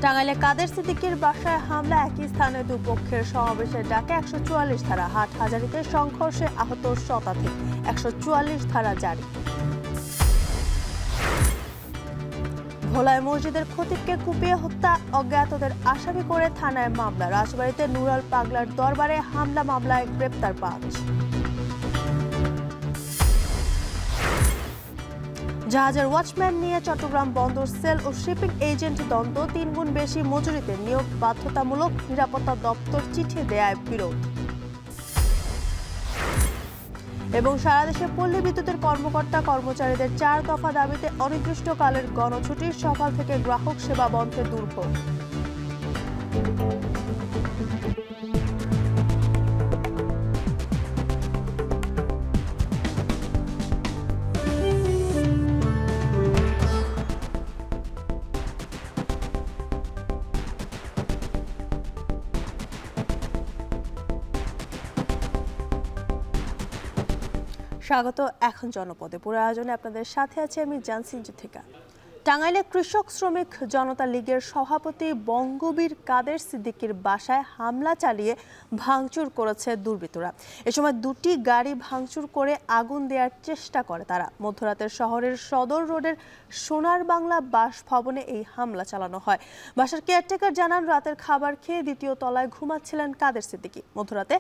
টাঙ্গাইলে কাদের সিদ্দিকীর বাসায় হামলা, একই স্থানে দুপক্ষের সমাবেশের ডাকে 144 ধারা। হাটহাজারীতে সংঘর্ষে আহত শতাধিক, 144 ধারা জারি। ভোলায় মসজিদের খতিবকে কুপিয়ে হত্যা, অজ্ঞাতদের আসামি করে থানায় মামলা। রাজবাড়ীতে নুরাল পাগলার দরবারে হামলা মামলায় গ্রেপ্তার 5। জাহাজের ওয়াচম্যান নিয়ে চট্টগ্রাম বন্দর সেল ও শিপিং এজেন্ট দ্বন্দ্ব, 3 গুণ বেশি মজুরিতে নিয়োগ বাধ্যতামূলক, নিরাপত্তা দপ্তর চিঠি দেয় বিরোধ। এবং সারা দেশে পল্লী বিদ্যুতের কর্মকর্তা কর্মচারীদের 4 দফা দাবিতে অনির্দিষ্টকালের গণছুটি, সকাল থেকে গ্রাহক সেবা বন্ধে দুর্ভোগ। স্বাগত। এখন জনপদে পুরো আয়োজনে আপনাদের সাথে আছে আমি জানসি যুথিকা। টাঙ্গাইলে কৃষক শ্রমিক জনতা লীগের সভাপতি বঙ্গবীর কাদের সিদ্দিকীর বাসায় হামলা চালিয়ে ভাঙচুর করেছে দুর্বৃত্তরা। এ সময় 2টি গাড়ি ভাঙচুর করে আগুন দেওয়ার চেষ্টা করে তারা। মধ্যরাতের শহরের সদর রোডের সোনার বাংলা বাসভবনে এই হামলা চালানো হয়। বাসার কেয়ারটেকার জানান, রাতের খাবার খেয়ে 2য় তলায় ঘুমাচ্ছিলেন কাদের সিদ্দিকী। মধ্যরাতে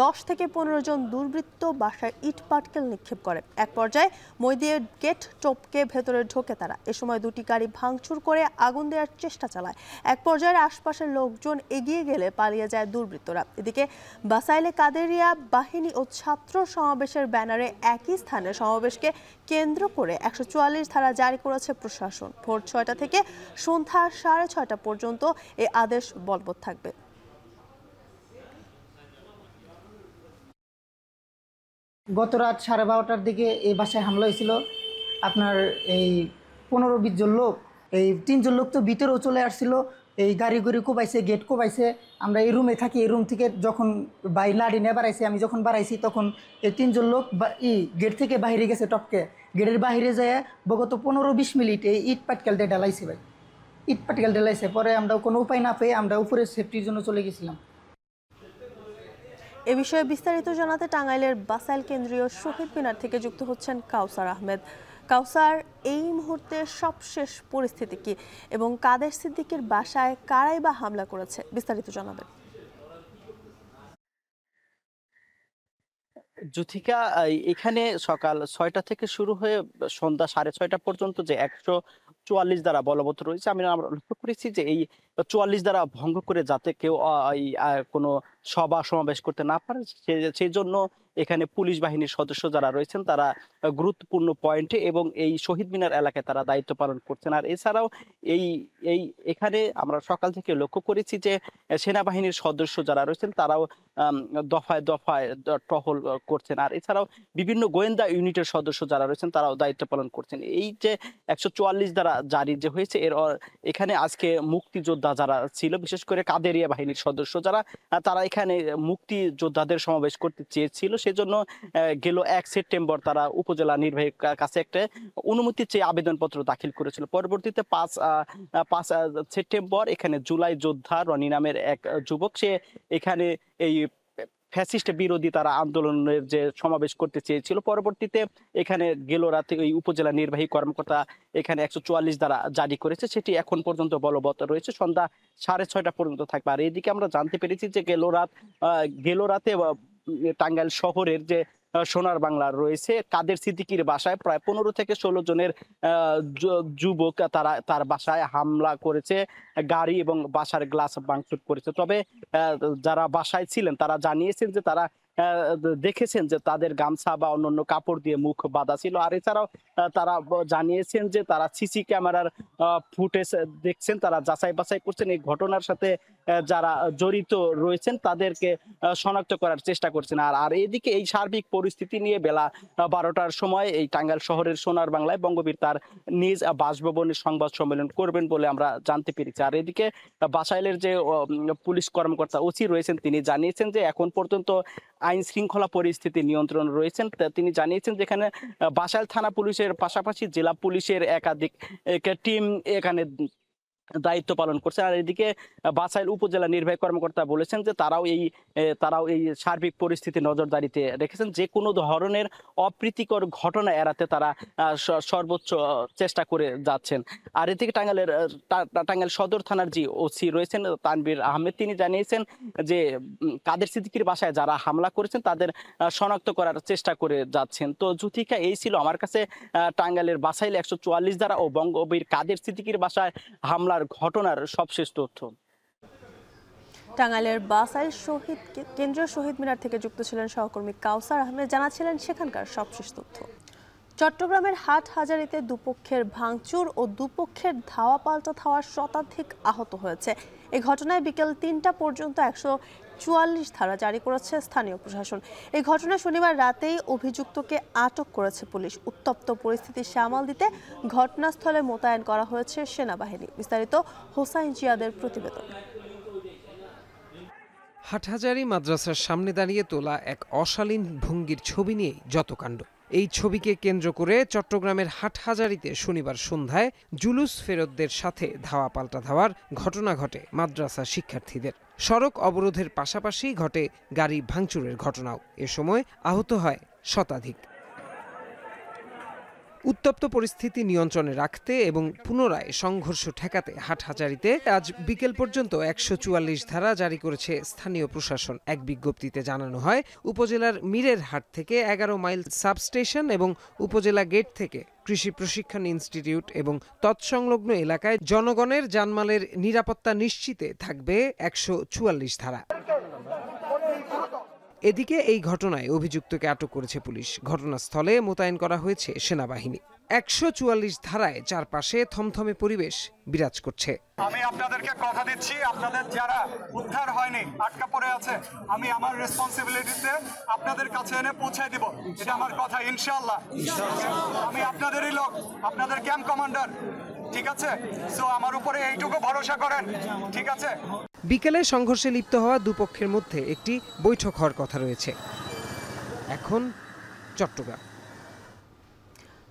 10 থেকে 15 জন দুর্বৃত্ত বাসায় ইট পাটকেল নিক্ষেপ করে। এক পর্যায়ে মই দিয়ে গেট টপকে ভেতরে ঢোকে তারা। এ সময় 2টি গাড়ি ভাঙচুর করে আগুন দেওয়ার চেষ্টা চালায়। এক পর্যায়ে আশপাশের লোকজন এগিয়ে গেলে পালিয়ে যায় দুর্বৃত্তরা। এদিকে বাসাইলে কাদেরিয়া বাহিনী ও ছাত্র সমাবেশের ব্যানারে একই স্থানে সমাবেশকে কেন্দ্র করে 144 ধারা জারি করেছে প্রশাসন। ভোর 6টা থেকে সন্ধ্যা 6:30 পর্যন্ত এই আদেশ বলবৎ থাকবে। গত রাত 12:30টার দিকে এই বাসায় হামলা হয়েছিল। আপনার এই 15-20 জন লোক, এই 3 জন লোক তো ভিতরেও চলে আসছিল। এই গাড়ি কোবাইছে, গেট কোবাইছে। আমরা এই রুমে থাকি, এই রুম থেকে যখন লাড়ি নিয়ে বাড়াইছি, আমি যখন বাড়াইছি তখন এই 3 জন লোক গেট থেকে বাইরে গেছে টপকে। গেটের বাইরে যায় বিগত 15-20 মিনিট এই ইট পাটকেল দিয়ে ঢালাইছে ভাই, ইট পাটকেল ঢালাইছে। পরে আমরা কোনো উপায় না পেয়ে আমরা উপরে সেফটির জন্য চলে গেছিলাম। এ বিষয়ে বিস্তারিত জানাতে টাঙ্গাইলের বাসাইল কেন্দ্রীয় শহীদ মিনার থেকে যুক্ত হচ্ছেন কাউসার আহমেদ। কাউসার, এই মুহূর্তে সবশেষ পরিস্থিতি কি এবং কাদের সিদ্দিকীর বাসায় কারাই বা হামলা করেছে, বিস্তারিত জানাবেন। যুথিকা, এখানে সকাল 6টা থেকে শুরু হয়ে সন্ধ্যা 6:30 পর্যন্ত যে 144 ধারা বলবৎ রয়েছে, আমরা লক্ষ্য করেছি যে এই 44 ধারা ভঙ্গ করে যাতে কেউ কোনো সভা সমাবেশ করতে না পারে, সেই জন্য এখানে পুলিশ বাহিনীর সদস্য যারা রয়েছেন তারা গুরুত্বপূর্ণ পয়েন্টে এবং এই শহীদ মিনার এলাকায় তারা দায়িত্ব পালন করছেন। আর এছাড়াও এই এই এখানে আমরা সকাল থেকে লক্ষ্য করেছি যে সেনাবাহিনীর সদস্য যারা রয়েছেন তারাও দফায় দফায় টহল করছেন। আর এছাড়াও বিভিন্ন গোয়েন্দা ইউনিটের সদস্য যারা রয়েছেন তারাও দায়িত্ব পালন করছেন। এই যে 144 ধারা জারি যে হয়েছে, এখানে আজকে মুক্তিযোদ্ধা যারা ছিল, বিশেষ করে কাদেরিয়া বাহিনীর সদস্য যারা, তারা এখানে মুক্তিযোদ্ধাদের সমাবেশ করতে চেয়েছিল। সেজন্য গেল 1 সেপ্টেম্বর তারা উপজেলা নির্বাহীর কাছে একটা অনুমতি চেয়ে আবেদনপত্র দাখিল করেছিল। পরবর্তীতে 5 সেপ্টেম্বর এখানে জুলাই যোদ্ধা রনি নামের এক যুবক, সে এখানে এই ফ্যাসিস্ট বিরোধী তারা আন্দোলনের যে সমাবেশ করতে চেয়েছিল, পরবর্তীতে এখানে গেল রাতে ওই উপজেলা নির্বাহী কর্মকর্তা এখানে 144 ধারা জারি করেছে। সেটি এখন পর্যন্ত বলবৎ রয়েছে, সন্ধ্যা 6:30 পর্যন্ত থাকবে। আর এদিকে আমরা জানতে পেরেছি যে গেল রাতে টাঙ্গাইল শহরের যে সোনার বাংলা রয়েছে কাদের সিদ্দিকীর বাসায় প্রায় 15 থেকে 16 জনের যুবক তার বাসায় হামলা করেছে, গাড়ি এবং বাসার গ্লাস ভাঙচুর করেছে। তবে যারা বাসায় ছিলেন তারা জানিয়েছেন যে তারা দেখেছেন যে তাদের গামছা বা অন্যান্য কাপড় দিয়ে মুখ বাঁধা ছিল। আর এছাড়াও তারা জানিয়েছেন যে তারা সিসি ক্যামেরার ফুটেজ দেখছেন, তারা যাচাই বাছাই করছেন, এই ঘটনার সাথে যারা জড়িত রয়েছেন তাদেরকে শনাক্ত করার চেষ্টা করছেন। আর এদিকে এই সার্বিক পরিস্থিতি নিয়ে বেলা 12টার সময় এই টাঙ্গাইল শহরের সোনার বাংলায় বঙ্গবীর তার নিজ বাসভবনে সংবাদ সম্মেলন করবেন বলে আমরা জানতে পেরেছি। আর এদিকে বাসাইলের যে পুলিশ কর্মকর্তা ওসি রয়েছেন তিনি জানিয়েছেন যে এখন পর্যন্ত আইন শৃঙ্খলা পরিস্থিতি নিয়ন্ত্রণ রয়েছেন। তিনি জানিয়েছেন যেখানে বাসাইল থানা পুলিশের পাশাপাশি জেলা পুলিশের একাধিক টিম এখানে দায়িত্ব পালন করছে। আর এদিকে বাসাইল উপজেলা নির্বাহী কর্মকর্তা বলেছেন যে তারাও এই সার্বিক পরিস্থিতি নজরদারিতে রেখেছেন। যে কোনো ধরনের অপ্রীতিকর ঘটনা এড়াতে তারা সর্বোচ্চ চেষ্টা করে যাচ্ছেন। আর এদিকে টাঙ্গাইল সদর থানার যে ওসি রয়েছেন তানভীর আহমেদ, তিনি জানিয়েছেন যে কাদের সিদ্দিকীর বাসায় যারা হামলা করেছেন তাদের শনাক্ত করার চেষ্টা করে যাচ্ছেন। তো জুথিকা, এই ছিল আমার কাছে টাঙ্গাইলের বাসাইল 144 ধারা ও বঙ্গবীর কাদের সিদ্দিকীর বাসায় হামলা ঘটনার সবশেষ তথ্য। টাঙ্গাইলের বাসাইল কেন্দ্রীয় শহীদ মিনার থেকে যুক্ত ছিলেন সহকর্মী কাউসার আহমেদ, জানাচ্ছিলেন সেখানকার সবশেষ তথ্য। চট্টগ্রামের হাটহাজারীতে দুপক্ষের ভাঙচুর ও দুপক্ষের ধাওয়া পাল্টা ধাওয়ার শতাধিক আহত হয়েছে। এই ঘটনায় বিকেল ৩টা পর্যন্ত 144 ধারা জারি করেছে স্থানীয় প্রশাসন। এই ঘটনায় শনিবার রাতেই অভিযুক্তকে আটক করেছে পুলিশ। উত্তপ্ত পরিস্থিতি সামাল দিতে ঘটনাস্থলে মোতায়েন করা হয়েছে সেনাবাহিনী। বিস্তারিত হোসাইন জিয়াদের প্রতিবেদন। হাটহাজারী মাদ্রাসার সামনে দাঁড়িয়ে তোলা এক অশালীন ভঙ্গির ছবি নিয়েই যত কাণ্ড। এই ছবিকে কেন্দ্র করে চট্টগ্রামের হাটহাজারীতে শনিবার সন্ধ্যায় জুলুস ফেরতদের সাথে ধাওয়া পাল্টা ধাওয়ার ঘটনা ঘটে মাদ্রাসা শিক্ষার্থীদের। সড়ক অবরোধের পাশাপাশি ঘটে গাড়ি ভাঙচুরের ঘটনাও। এ সময় আহত হয় শতাধিক। উত্তপ্ত পরিস্থিতি নিয়ন্ত্রণে রাখতে এবং পুনরায় সংঘর্ষ ঠেকাতে হাটহাজারীতে আজ বিকেল পর্যন্ত 144 ধারা জারি করেছে স্থানীয় প্রশাসন। এক বিজ্ঞপ্তিতে জানানো হয়, উপজেলার মীরের হাট থেকে 11 মাইল সাবস্টেশন এবং উপজেলা গেট থেকে কৃষি প্রশিক্ষণ ইনস্টিটিউট এবং তৎসংলগ্ন এলাকায় জনগণের জানমালের নিরাপত্তা নিশ্চিতে থাকবে 144 ধারা। এদিকে এই ঘটনায় অভিযুক্তকে আটক করেছে পুলিশ। ঘটনাস্থলে মোতায়েন করা হয়েছে সেনাবাহিনী। 144 ধারায় চারপাশে থমথমে পরিবেশ বিরাজ করছে। আমি আপনাদেরকে কথা দিচ্ছি, আপনাদের যারা উদ্ধার হয়নি, আটকা পড়ে আছে, আমি আমার রেসপন্সিবিলিটিতে আপনাদের কাছে এনে পৌঁছে দিব। এটা আমার কথা, ইনশাআল্লাহ। আমি আপনাদেরই লোক, আপনাদের ক্যাম্প কমান্ডার, ঠিক আছে? সো আমার উপরে এইটুকু ভরসা করেন, ঠিক আছে? বিকেলে সংঘর্ষে লিপ্ত হওয়া দুপক্ষের মধ্যে একটি বৈঠক হওয়ার কথা রয়েছে। এখন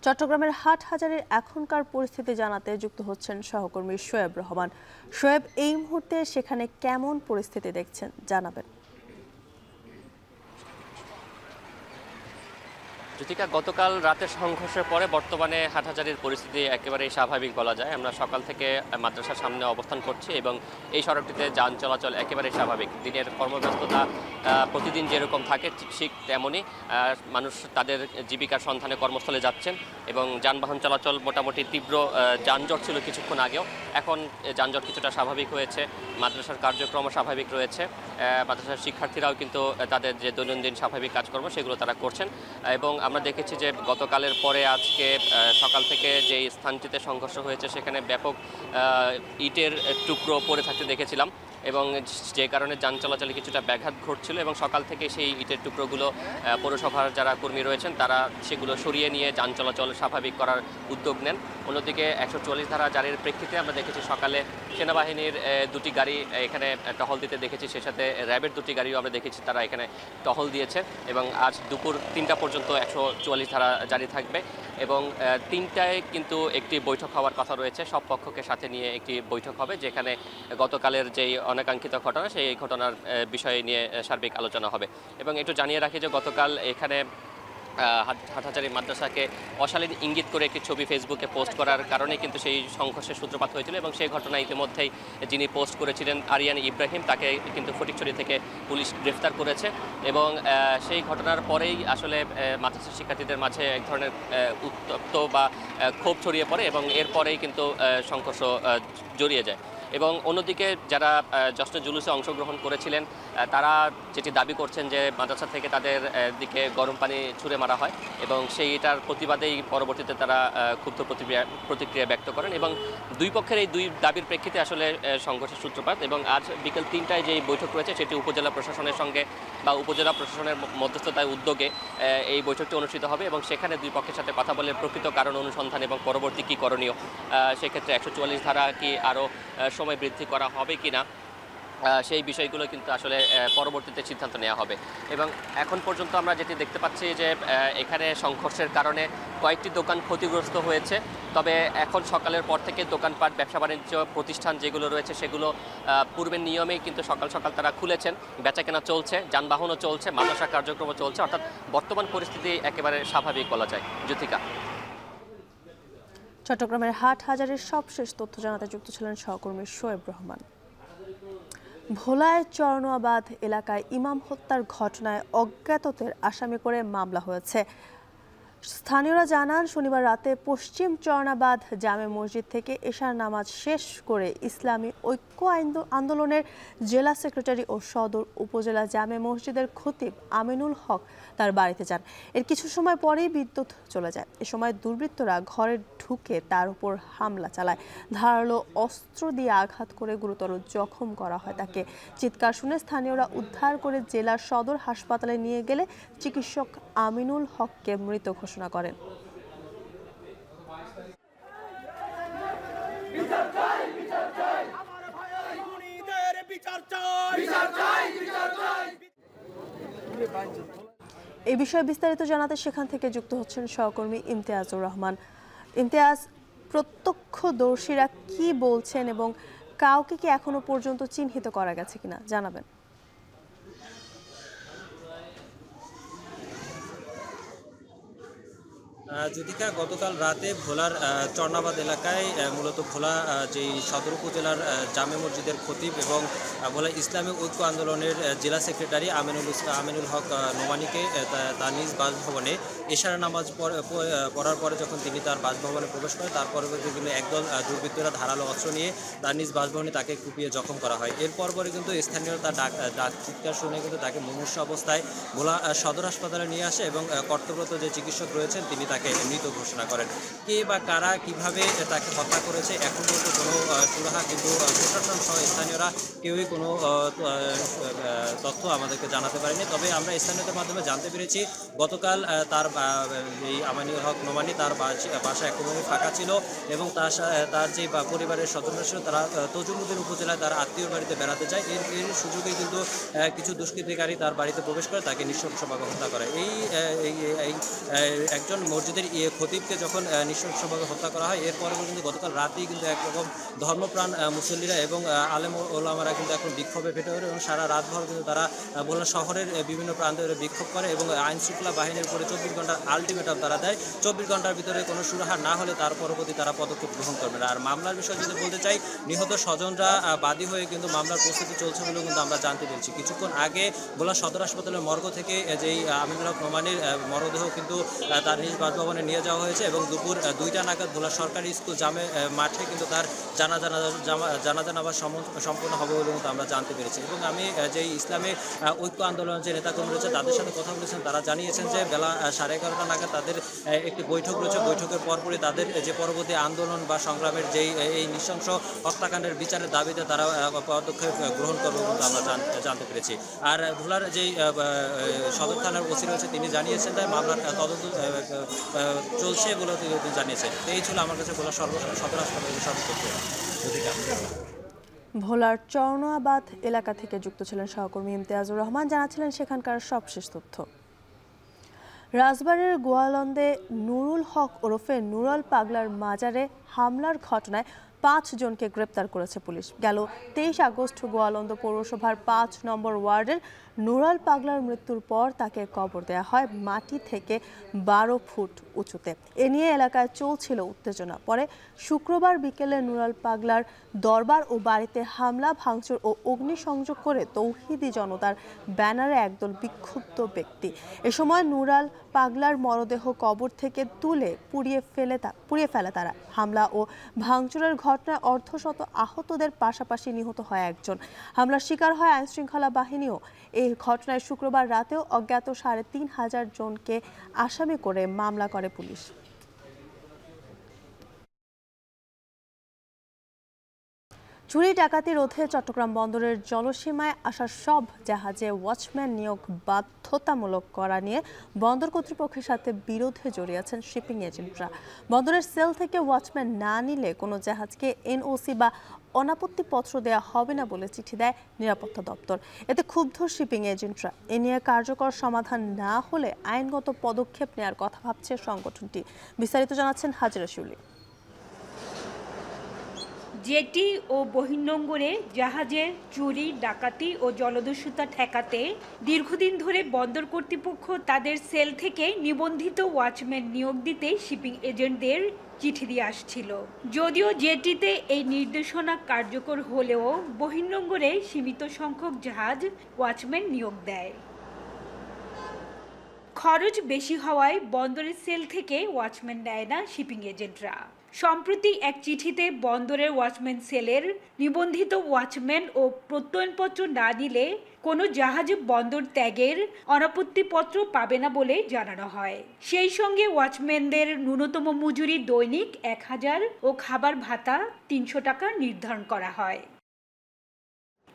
চট্টগ্রামের হাটহাজারীর এখনকার পরিস্থিতি জানাতে যুক্ত হচ্ছেন সহকর্মী শোয়েব রহমান। শোয়েব, এই মুহূর্তে সেখানে কেমন পরিস্থিতি দেখছেন, জানাবেন। জ্যোতিকা, গতকাল রাতের সংঘর্ষের পরে বর্তমানে হাটহাজারীর পরিস্থিতি একেবারেই স্বাভাবিক বলা যায়। আমরা সকাল থেকে মাদ্রাসার সামনে অবস্থান করছি এবং এই সড়কটিতে যান চলাচল একেবারেই স্বাভাবিক। দিনের কর্মব্যস্ততা প্রতিদিন যেরকম থাকে ঠিক তেমনই মানুষ তাদের জীবিকার সন্ধানে কর্মস্থলে যাচ্ছেন এবং যানবাহন চলাচল মোটামুটি তীব্র যানজট ছিল কিছুক্ষণ আগেও, এখন যানজট কিছুটা স্বাভাবিক হয়েছে। মাদ্রাসার কার্যক্রম স্বাভাবিক রয়েছে। মাদ্রাসার শিক্ষার্থীরাও কিন্তু তাদের যে দৈনন্দিন স্বাভাবিক কাজকর্ম সেগুলো তারা করছেন। এবং আমরা দেখেছি যে গতকালের পরে আজকে সকাল থেকে যে স্থানটিতে সংঘর্ষ হয়েছে সেখানে ব্যাপক ইটের টুকরো পড়ে থাকতে দেখেছিলাম এবং যে কারণে যান চলাচলে কিছুটা ব্যাঘাত ঘটছিল এবং সকাল থেকে সেই ইটের টুকরোগুলো পৌরসভার যারা কর্মী রয়েছেন তারা সেগুলো সরিয়ে নিয়ে যান চলাচল স্বাভাবিক করার উদ্যোগ নেন। অন্যদিকে 144 ধারা জারির প্রেক্ষিতে আমরা দেখেছি সকালে সেনাবাহিনীর 2টি গাড়ি এখানে টহল দিতে দেখেছি, সে সাথে র্যাবের 2টি গাড়িও আমরা দেখেছি তারা এখানে টহল দিয়েছে এবং আজ দুপুর 3টা পর্যন্ত 144 ধারা জারি থাকবে এবং 3টায় কিন্তু একটি বৈঠক হওয়ার কথা রয়েছে। সব পক্ষকে সাথে নিয়ে একটি বৈঠক হবে যেখানে গতকালের যেই অনাকাঙ্ক্ষিত ঘটনা সেই ঘটনার বিষয় নিয়ে সার্বিক আলোচনা হবে। এবং একটু জানিয়ে রাখি যে গতকাল এখানে হাটহাজারী মাদ্রাসাকে অশালীন ইঙ্গিত করে একটি ছবি ফেসবুকে পোস্ট করার কারণে কিন্তু সেই সংঘর্ষের সূত্রপাত হয়েছিল এবং সেই ঘটনা ইতিমধ্যেই যিনি পোস্ট করেছিলেন আরিয়ান ইব্রাহিম, তাকে কিন্তু ফটিকছড়ি থেকে পুলিশ গ্রেফতার করেছে এবং সেই ঘটনার পরেই আসলে মাদ্রাসা শিক্ষার্থীদের মাঝে এক ধরনের উত্তপ্ত বা ক্ষোভ ছড়িয়ে পড়ে এবং এরপরেই কিন্তু সংঘর্ষ জড়িয়ে যায়। এবং অন্যদিকে যারা জশ্নে জুলুসে অংশগ্রহণ করেছিলেন তারা যেটি দাবি করছেন যে মাদ্রাসা থেকে তাদের দিকে গরম পানি ছুঁড়ে মারা হয় এবং সেইটার প্রতিবাদেই পরবর্তীতে তারা ক্ষুব্ধ প্রতিক্রিয়া ব্যক্ত করেন এবং দুই পক্ষের এই দুই দাবির প্রেক্ষিতে আসলে সংঘর্ষের সূত্রপাত। এবং আজ বিকেল 3টায় যে বৈঠক রয়েছে সেটি উপজেলা প্রশাসনের সঙ্গে বা উপজেলা প্রশাসনের মধ্যস্থতায় উদ্যোগে এই বৈঠকটি অনুষ্ঠিত হবে এবং সেখানে দুই পক্ষের সাথে কথা বলে প্রকৃত কারণ অনুসন্ধান এবং পরবর্তী কী করণীয়, সেক্ষেত্রে 144 ধারা কি আরও সময় বৃদ্ধি করা হবে কিনা সেই বিষয়গুলো কিন্তু আসলে পরবর্তীতে সিদ্ধান্ত নেওয়া হবে। এবং এখন পর্যন্ত আমরা যেটি দেখতে পাচ্ছি যে এখানে সংঘর্ষের কারণে কয়েকটি দোকান ক্ষতিগ্রস্ত হয়েছে। তবে এখন সকালের পর থেকে দোকানপাট, ব্যবসা বাণিজ্য প্রতিষ্ঠান যেগুলো রয়েছে সেগুলো পূর্বের নিয়মেই কিন্তু সকাল সকাল তারা খুলেছেন, বেচাকেনা চলছে, যানবাহনও চলছে, মাদ্রাসা কার্যক্রমও চলছে। অর্থাৎ বর্তমান পরিস্থিতি একেবারে স্বাভাবিক বলা যায়। জ্যোতিকা। চট্টগ্রামের হাটহাজারীর সবশেষ তথ্য জানাতে যুক্ত ছিলেন সহকর্মী শোয়েব রহমান। ভোলায় চরনোয়াবাদ এলাকায় ইমাম হত্যার ঘটনায় অজ্ঞাতদের আসামি করে মামলা হয়েছে। স্থানীয়রা জানান, শনিবার রাতে পশ্চিম চরনাবাদ জামে মসজিদ থেকে এশার নামাজ শেষ করে ইসলামী ঐক্য আন্দোলনের জেলা সেক্রেটারি ও সদর উপজেলা জামে মসজিদের খতিব আমিনুল হক তার বাড়িতে যান। এর কিছু সময় পরেই বিদ্যুৎ চলে যায়। এ সময় দুর্বৃত্তরা ঘরে ঢুকে তার উপর হামলা চালায়। ধারালো অস্ত্র দিয়ে আঘাত করে গুরুতর জখম করা হয় তাকে। চিৎকার শুনে স্থানীয়রা উদ্ধার করে জেলার সদর হাসপাতালে নিয়ে গেলে চিকিৎসক আমিনুল হককে মৃত ঘোষণা করেন। এই বিষয়ে বিস্তারিত জানাতে সেখান থেকে যুক্ত হচ্ছেন সহকর্মী ইমতিয়াজুর রহমান। ইমতিয়াজ, প্রত্যক্ষদর্শীরা কি বলছেন এবং কাউকে কি এখনো পর্যন্ত চিহ্নিত করা গেছে কিনা জানাবেন। জ্যোতিকা, গতকাল রাতে ভোলার চরনাবাদ এলাকায় মূলত ভোলা যেই সদর উপজেলার জামে মসজিদের খতিব এবং ভোলা ইসলামী ঐক্য আন্দোলনের জেলা সেক্রেটারি আমিনুল হক নোমানিকে তার নিজ বাসভবনে এশারা নামাজ পড়ার পরে যখন তিনি তার বাসভবনে প্রবেশ করেন, তার পরবর্তী কিন্তু একদল দুর্বৃত্তরা ধারালো অস্ত্র নিয়ে তার নিজ বাসভবনে তাকে কুপিয়ে জখম করা হয়। এরপর পরে কিন্তু স্থানীয়রা তার ডাক চিৎকার শুনে কিন্তু তাকে মুমূর্ষু অবস্থায় ভোলা সদর হাসপাতালে নিয়ে আসে এবং কর্তব্যরত যে চিকিৎসক রয়েছেন তিনি তাকে মৃত ঘোষণা করেন। কে বা কারা কিভাবে তাকে হত্যা করেছে এখন পর্যন্ত কোনো সুরাহা কিন্তু প্রশাসন সহ স্থানীয়রা কেউই কোনো তথ্য আমাদেরকে জানাতে পারেনি। তবে আমরা স্থানীয়দের মাধ্যমে জানতে পেরেছি গতকাল তার এই আমিনুল হক নোমানি তার বাসা একেবারে ফাঁকা ছিল এবং তার যে পরিবারের সদস্য ছিল তারা তজুমুদ্দিন উপজেলায় তার আত্মীয়র বাড়িতে বেড়াতে যায়। এর সুযোগে কিন্তু কিছু দুষ্কৃতিকারী তার বাড়িতে প্রবেশ করে তাকে নৃশংসভাবে হত্যা করে। এই একজন মসজিদের খতিবকে যখন নৃশংসভাবে হত্যা করা হয়, এরপরে কিন্তু গতকাল রাতেই কিন্তু একরকম ধর্মপ্রাণ মুসল্লিরা এবং আলেম ওলামারা কিন্তু এখন বিক্ষোভে ফেটে ওঠে এবং সারা রাতভর কিন্তু তারা ভোলা শহরের বিভিন্ন প্রান্তে বিক্ষোভ করে এবং আইন শৃঙ্খলা বাহিনীর উপরে 24 ঘন্টার আলটিমেটাম তারা দেয়। 24 ঘন্টার ভিতরে কোনো সুরাহা না হলে তার পরবর্তী তারা পদক্ষেপ গ্রহণ করবে না। আর মামলার বিষয়ে যদি বলতে চাই, নিহত স্বজনরা বাদী হয়ে কিন্তু মামলার প্রস্তুতি চলছে বলেও কিন্তু আমরা জানতে পেরেছি। কিছুক্ষণ আগে ভোলা সদর হাসপাতালের মর্গ থেকে যেই আমিনুল হক নোমানির মরদেহ কিন্তু তার নিজ বাসভবনে নিয়ে যাওয়া হয়েছে এবং দুপুর 2টা নাগাদ ভোলা সরকারি স্কুল জামে মাঠে কিন্তু তার জানাজা নামাজ সম্পন্ন হবে বলে কিন্তু আমরা জানতে পেরেছি। এবং আমি যেই ইসলামী ঐক্য আন্দোলনের যে নেতাকর্মী রয়েছে তাদের সাথে কথা বলেছেন, তারা জানিয়েছেন যে বেলা 11:30 নাগাদ তাদের একটি বৈঠক রয়েছে। বৈঠকের পরপরই তাদের যে পরবর্তী আন্দোলন বা সংগ্রামের যেই এই নৃশংস হত্যাকাণ্ডের বিচারের দাবিতে তারা পদক্ষেপ গ্রহণ করবে কিন্তু আমরা জানতে পেরেছি। আর ভোলার যেই সদর থানার ওসি রয়েছে তিনি জানিয়েছেন যে মামলার তদন্ত চলছে বলে তিনি জানিয়েছেন। এই ছিল আমার কাছে ভোলার সদর হাসপাতালের সর্বতথ্য। ভোলার চরনোয়াবাদ এলাকা থেকে যুক্ত ছিলেন সহকর্মী ইমতিয়াজুর রহমান, জানাচ্ছিলেন সেখানকার সবশেষ তথ্য। রাজবাড়ীর গোয়ালন্দে নুরুল হক ওরফে নুরাল পাগলার মাজারে হামলার ঘটনায় 5 জনকে গ্রেপ্তার করেছে পুলিশ। গেল 23 আগস্ট গোয়ালন্দ পৌরসভার 5 নম্বর ওয়ার্ডের নুরাল পাগলার মৃত্যুর পর তাকে কবর দেওয়া হয় মাটি থেকে 12 ফুট উঁচুতে। এ নিয়ে এলাকায় চলছিল উত্তেজনা। পরে শুক্রবার বিকেলে নুরাল পাগলার দরবার ও বাড়িতে হামলা, ভাঙচুর ও অগ্নিসংযোগ করে তৌহিদি জনতার ব্যানারে একদল বিক্ষুব্ধ ব্যক্তি। এ সময় নুরাল পাগলার মরদেহ কবর থেকে তুলে পুড়িয়ে ফেলে তারা। হামলা ও ভাঙচুরের ঘটনায় অর্ধশত আহতদের পাশাপাশি নিহত হয় একজন। হামলার শিকার হয় আইনশৃঙ্খলা বাহিনীও। এই ঘটনায় শুক্রবার রাতেও অজ্ঞাত 3500 জনকে আসামি করে মামলা করে পুলিশ। চুরি ডাকাতি রোধে চট্টগ্রাম বন্দরের জলসীমায় আসা সব জাহাজে ওয়াচম্যান নিয়োগ বাধ্যতামূলক করা নিয়ে বন্দর কর্তৃপক্ষের সাথে বিরোধে জড়িয়েছেন শিপিং এজেন্টরা। বন্দরের সেল থেকে ওয়াচম্যান না নিলে কোনো জাহাজকে এনওসি বা অনাপত্তি পত্র দেওয়া হবে না বলে চিঠি দেয় নিরাপত্তা দপ্তর। এতে ক্ষুব্ধ শিপিং এজেন্টরা এ নিয়ে কার্যকর সমাধান না হলে আইনগত পদক্ষেপ নেওয়ার কথা ভাবছে সংগঠনটি। বিস্তারিত জানাচ্ছেন হাজেরা শিউলি। জেটি ও বহির্নোঙরে জাহাজের চুরি ডাকাতি ও জলদস্যুতা ঠেকাতে দীর্ঘদিন ধরে বন্দর কর্তৃপক্ষ তাদের সেল থেকে নিবন্ধিত ওয়াচম্যান নিয়োগ দিতে শিপিং এজেন্টদের চিঠি দিয়ে আসছিল। যদিও জেটিতে এই নির্দেশনা কার্যকর হলেও বহির্নোঙরে সীমিত সংখ্যক জাহাজ ওয়াচম্যান নিয়োগ দেয়। খরচ বেশি হওয়ায় বন্দরের সেল থেকে ওয়াচম্যান দেয় না শিপিং এজেন্টরা। সম্প্রতি এক চিঠিতে বন্দরের ওয়াচম্যান সেলের নিবন্ধিত ওয়াচম্যান ও প্রত্যয়নপত্র না দিলে কোনো জাহাজ বন্দর ত্যাগের অনাপত্তিপত্র পাবে না বলে জানানো হয়। সেই সঙ্গে ওয়াচম্যানদের ন্যূনতম মজুরি দৈনিক 1000 ও খাবার ভাতা 300 টাকা নির্ধারণ করা হয়।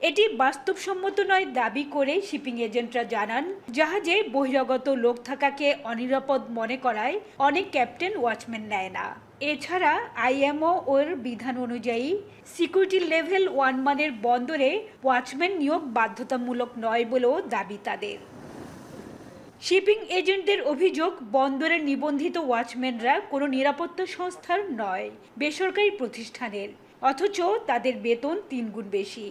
এটি বাস্তবসম্মত নয় দাবি করে শিপিং এজেন্টরা জানান, জাহাজে বহিরাগত লোক থাকাকে অনিরাপদ মনে করায় অনেক ক্যাপ্টেন ওয়াচম্যান নেয় না। এছাড়া আইএমও এর বিধান অনুযায়ী সিকিউরিটি লেভেল 1 মানের বন্দরে ওয়াচম্যান নিয়োগ বাধ্যতামূলক নয় বলেও দাবি তাদের। শিপিং এজেন্টদের অভিযোগ, বন্দরের নিবন্ধিত ওয়াচম্যানরা কোনো নিরাপত্তা সংস্থার নয়, বেসরকারি প্রতিষ্ঠানের, অথচ তাদের বেতন 3 গুণ বেশি।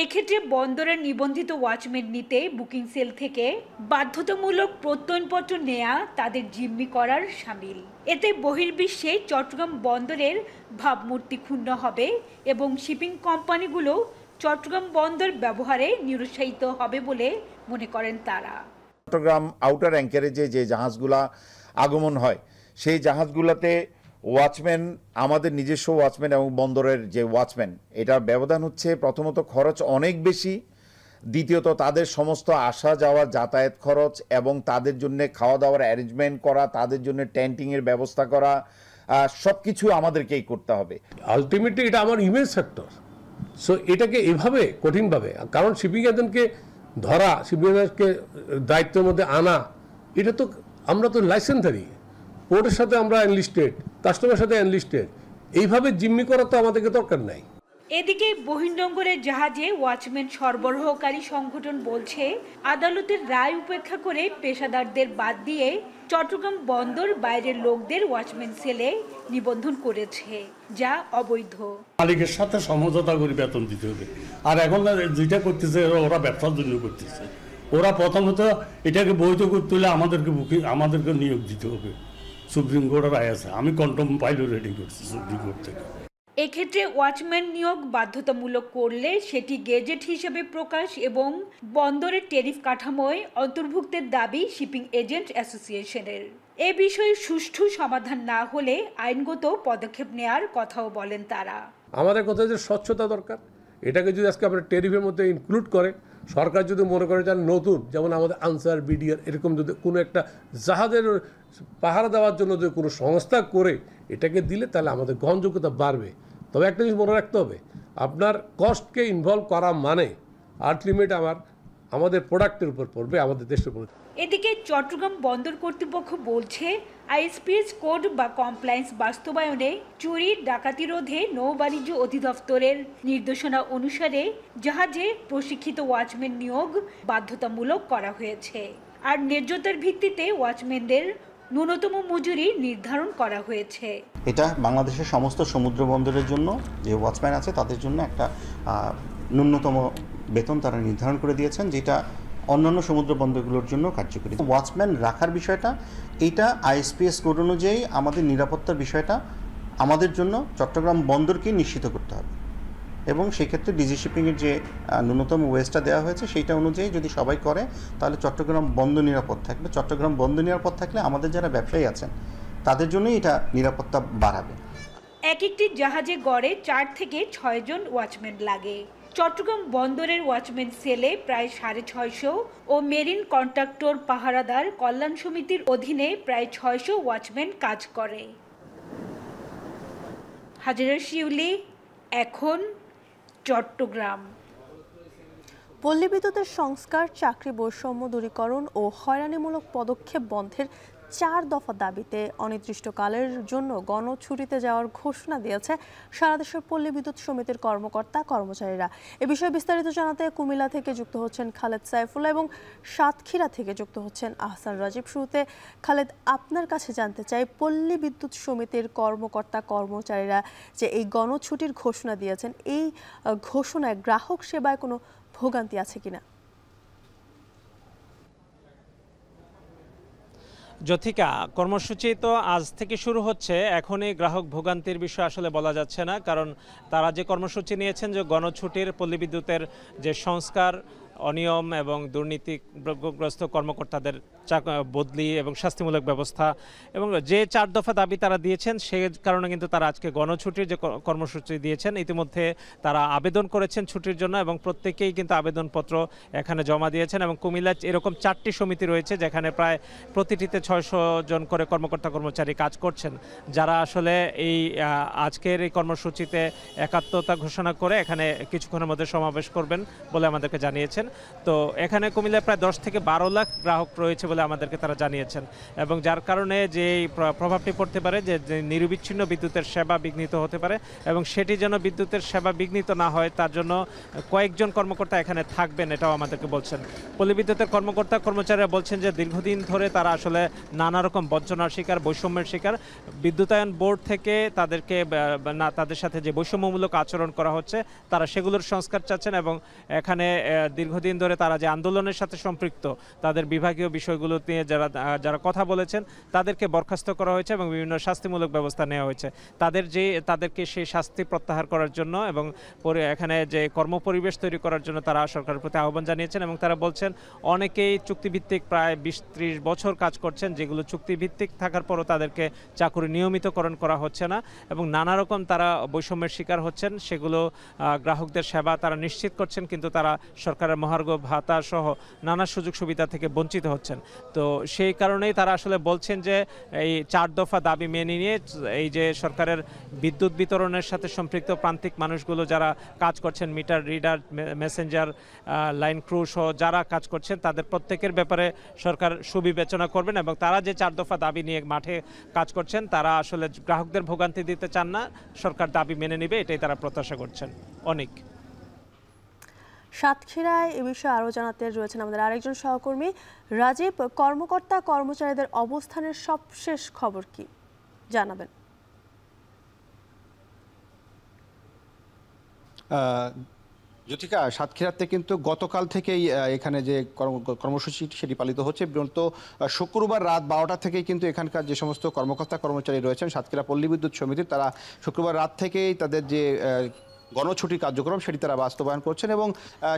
এক্ষেত্রে বন্দরের নিবন্ধিত ওয়াচম্যান নিতে বুকিং সেল থেকে বাধ্যতামূলক প্রত্যয়নপত্র নেয়া তাদের জিম্মি করার শামিল। এতে বহির্বিশ্বে চট্টগ্রাম বন্দরের ভাবমূর্তি ক্ষুণ্ণ হবে এবং শিপিং কোম্পানিগুলো চট্টগ্রাম বন্দর ব্যবহারে নিরুৎসাহিত হবে বলে মনে করেন তারা। চট্টগ্রাম আউটার অ্যাঙ্কারেজে যে জাহাজগুলা আগমন হয় সেই জাহাজগুলোতে ওয়াচম্যান, আমাদের নিজস্ব ওয়াচম্যান এবং বন্দরের যে ওয়াচম্যান, এটার ব্যবধান হচ্ছে প্রথমত খরচ অনেক বেশি, দ্বিতীয়ত তাদের সমস্ত আসা যাওয়া যাতায়াত খরচ এবং তাদের জন্য খাওয়া দাওয়ার অ্যারেঞ্জমেন্ট করা, তাদের জন্য টেন্টিংয়ের ব্যবস্থা করা, সব কিছু আমাদেরকেই করতে হবে। আলটিমেটলি এটা আমার ইমেজ ফ্যাক্টর। সো এটাকে এভাবে কঠিনভাবে, কারণ শিপিং এজেন্টকে ধরা, শিপিং এজেন্টকে দায়িত্বের মধ্যে আনা, এটা তো আমরা তো লাইসেন্সারি, পোর্টের সাথে আমরা এনলিস্টেড, কাস্টমারের সাথে এনলিস্টেড, এইভাবে জিম্মি করা তো আমাদেরকে দরকার নাই। এদিকে বহির্নোঙরের জাহাজে ওয়াচম্যান সরবরাহকারী সংগঠন বলছে, আদালতের রায় উপেক্ষা করে পেশাদারদের বাদ দিয়ে চট্টগ্রাম বন্দর বাইরের লোকদের ওয়াচম্যান সেলে নিবন্ধন করেছে, যা অবৈধ। মালিকের সাথে সমঝোতা করে বেতন দিতে হবে। আর এখন যেটা করতেছে ওরা ব্যবসার জন্য করতেছে। ওরা প্রথমত এটাকে বৈধ করতে হলে আমাদেরকে নিয়োগ দিতে হবে। সুপ্রিম কোর্টের রায় আছে, আমি কন্ট্রোম ফাইলও রেডি করছি সুপ্রিম কোর্ট থেকে। এক্ষেত্রে ওয়াচম্যান নিয়োগ বাধ্যতামূলক করলে সেটি গেজেট হিসেবে প্রকাশ এবং বন্দরের ট্যারিফ কাঠামোয় অন্তর্ভুক্তের দাবি শিপিং এজেন্ট অ্যাসোসিয়েশনের। এ বিষয়ে সুষ্ঠু সমাধান না হলে আইনগত পদক্ষেপ নেওয়ার কথাও বলেন তারা। আমাদের কথা যে স্বচ্ছতা দরকার, এটাকে যদি আজকে আপনার ট্যারিফের মধ্যে ইনক্লুড করে, সরকার যদি মনে করে যে নতুন, যেমন আমাদের আনসার, বিডিআর, এরকম যদি কোনো একটা জাহাজের পাহারা দেওয়ার জন্য যদি কোনো সংস্থা করে এটাকে দিলে, তাহলে আমাদের গ্রহণযোগ্যতা বাড়বে। তবে একটা জিনিস মনে রাখতে হবে, আপনার কস্টকে ইনভলভ করা মানে আলটিমেট আমাদের প্রোডাক্টের উপর পড়বে, আমাদের দেশের উপর। এদিকে চট্টগ্রাম বন্দর কর্তৃপক্ষ বলছে, আইএসপিএস কোড বা কমপ্লায়েন্স বাস্তবায়নে চুরি ডাকাতি রোধে নৌবাণিজ্য অধিদপ্তরের নির্দেশনা অনুসারে জাহাজে প্রশিক্ষিত ওয়াচম্যান নিয়োগ বাধ্যতামূলক করা হয়েছে। আর ন্যায্যতার ভিত্তিতে ওয়াচম্যানদের ন্যূনতম মজুরি নির্ধারণ করা হয়েছে। এটা বাংলাদেশের সমস্ত সমুদ্র বন্দরের জন্য যে ওয়াচম্যান আছে তাদের জন্য একটা ন্যূনতম বেতন তারা নির্ধারণ করে দিয়েছেন, যেটা অন্যান্য সমুদ্র বন্দরগুলোর জন্য কার্যকরী। ওয়াচম্যান রাখার বিষয়টা, এইটা আইএসপিএস কোড অনুযায়ী আমাদের নিরাপত্তার বিষয়টা আমাদের জন্য চট্টগ্রাম বন্দরকে নিশ্চিত করতে হবে এবং সেক্ষেত্রে ডিজি শিপিংয়ের যে ন্যূনতম ওয়েজটা দেওয়া হয়েছে সেইটা অনুযায়ী যদি সবাই করে তাহলে চট্টগ্রাম বন্দর নিরাপদ থাকবে। চট্টগ্রাম বন্দর নিরাপদ থাকলে আমাদের যারা ব্যবসায়ী আছেন তাদের জন্যই এটা নিরাপত্তা বাড়াবে। এক একটি জাহাজে গড়ে 4 থেকে 6 জন ওয়াচম্যান লাগে। চট্টগ্রাম বন্দরের ওয়াচম্যান সেলে প্রায় 650 ও মেরিন কন্ট্রাক্টর পাহারাদার কল্যাণ সমিতির অধীনে প্রায় 600 ওয়াচম্যান কাজ করে। হাজেরা শিউলি, এখন, চট্টগ্রাম। পল্লী বিদ্যুতের সংস্কার, চাকরি বৈষম্য দূরীকরণ ও হয়রানিমূলক পদক্ষেপ বন্ধের 4 দফা দাবিতে অনির্দিষ্টকালের জন্য গণছুটিতে যাওয়ার ঘোষণা দিয়েছে সারা দেশের পল্লী বিদ্যুৎ সমিতির কর্মকর্তা কর্মচারীরা। এ বিষয়ে বিস্তারিত জানাতে কুমিল্লা থেকে যুক্ত হচ্ছেন খালেদ সাইফুল্লাহ এবং সাতক্ষীরা থেকে যুক্ত হচ্ছেন আহসান রাজীব। শুরুতে খালেদ, আপনার কাছে জানতে চাই, পল্লী বিদ্যুৎ সমিতির কর্মকর্তা কর্মচারীরা যে এই গণছুটির ঘোষণা দিয়েছেন, এই ঘোষণায় গ্রাহক সেবায় কোনো ভোগান্তি আছে কিনা? যথিকা, কর্মসূচি তো আজ থেকে শুরু হচ্ছে, এখনই গ্রাহক ভোগান্তির বিষয় আসলে বলা যাচ্ছে না, কারণ তারা যে কর্মসূচি নিয়েছেন যে গণছুটির পল্লী বিদ্যুতের যে সংস্কার, অনিয়ম এবং দুর্নীতিগ্রস্ত কর্মকর্তাদের বদলি এবং শাস্তিমূলক ব্যবস্থা এবং যে 4 দফা দাবি তারা দিয়েছেন, সে কারণে কিন্তু তারা আজকে গণছুটির যে কর্মসূচি দিয়েছেন। ইতিমধ্যে তারা আবেদন করেছেন ছুটির জন্য এবং প্রত্যেকেই কিন্তু আবেদনপত্র এখানে জমা দিয়েছেন। এবং কুমিল্লায় এরকম 4টি সমিতি রয়েছে যেখানে প্রায় প্রতিটিতে 600 জন করে কর্মকর্তা কর্মচারী কাজ করছেন, যারা আসলে এই আজকের এই কর্মসূচিতে একাত্মতা ঘোষণা করে এখানে কিছুক্ষণের মধ্যে সমাবেশ করবেন বলে আমাদেরকে জানিয়েছেন। তো এখানে কুমিল্লায় প্রায় 10 থেকে 12 লাখ গ্রাহক রয়েছে বলে আমাদেরকে তারা জানিয়েছেন, এবং যার কারণে যে প্রভাবটি পড়তে পারে যে নিরবিচ্ছিন্ন বিদ্যুতের সেবা বিঘ্নিত হতে পারে, এবং সেটি যেন বিদ্যুতের সেবা বিঘ্নিত না হয় তার জন্য কয়েকজন কর্মকর্তা এখানে থাকবেন, এটাও আমাদেরকে বলছেন। পল্লী বিদ্যুতের কর্মকর্তা কর্মচারীরা বলছেন যে দীর্ঘদিন ধরে তারা আসলে নানা রকম বঞ্চনার শিকার, বৈষম্যের শিকার। বিদ্যুতায়ন বোর্ড থেকে তাদেরকে তাদের সাথে যে বৈষম্যমূলক আচরণ করা হচ্ছে, তারা সেগুলোর সংস্কার চাচ্ছেন, এবং এখানে দীর্ঘদিন ধরে তারা যে আন্দোলনের সাথে সম্পৃক্ত, তাদের বিভাগীয় বিষয়গুলো নিয়ে যারা কথা বলেছেন তাদেরকে বরখাস্ত করা হয়েছে এবং বিভিন্ন শাস্তিমূলক ব্যবস্থা নেওয়া হয়েছে। তাদেরকে সেই শাস্তি প্রত্যাহার করার জন্য এবং এখানে যে কর্মপরিবেশ তৈরি করার জন্য তারা সরকারের প্রতি আহ্বান জানিয়েছেন। এবং তারা বলছেন অনেকেই চুক্তিভিত্তিক প্রায় 20-30 বছর কাজ করছেন, যেগুলো চুক্তিভিত্তিক থাকার পরও তাদেরকে চাকরি নিয়মিতকরণ করা হচ্ছে না, এবং নানা রকম তারা বৈষম্যের শিকার হচ্ছেন। সেগুলো গ্রাহকদের সেবা তারা নিশ্চিত করছেন, কিন্তু তারা সরকারের মহার্ঘ ভাতা সহ নানা সুযোগ সুবিধা থেকে বঞ্চিত হচ্ছেন। তো সেই কারণেই তারা আসলে বলছেন যে এই 4 দফা দাবি মেনে নিয়ে এই যে সরকারের বিদ্যুৎ বিতরণের সাথে সম্পৃক্ত প্রান্তিক মানুষগুলো যারা কাজ করছেন, meter reader, Messenger, line crew সহ যারা কাজ করছেন, তাদের প্রত্যেকের ব্যাপারে সরকার সুবিবেচনা করবেন, এবং তারা যে 4 দফা দাবি নিয়ে মাঠে কাজ করছেন, তারা আসলে গ্রাহকদের ভোগান্তি দিতে চান না, সরকার দাবি মেনে নেবে, এটাই তারা প্রত্যাশা করছেন। অনেক সাতক্ষীরায় এ বিষয়ে আরও জানাতে রয়েছেন আমাদের আরেকজন সহকর্মী রাজীব। কর্মকর্তা কর্মচারীদের অবস্থানের সবশেষ খবর কি জানাবেন? জ্যোতিকা, সাতক্ষীরাতে কিন্তু গতকাল থেকেই এখানে যে কর্মসূচি সেটি পালিত হচ্ছে। মূলত শুক্রবার রাত 12টা থেকেই কিন্তু এখানকার যে সমস্ত কর্মকর্তা কর্মচারী রয়েছেন সাতক্ষীরা পল্লী বিদ্যুৎ সমিতির, তারা শুক্রবার রাত থেকেই তাদের যে গণছুটি কার্যক্রম সেটি তারা বাস্তবায়ন করছেন। এবং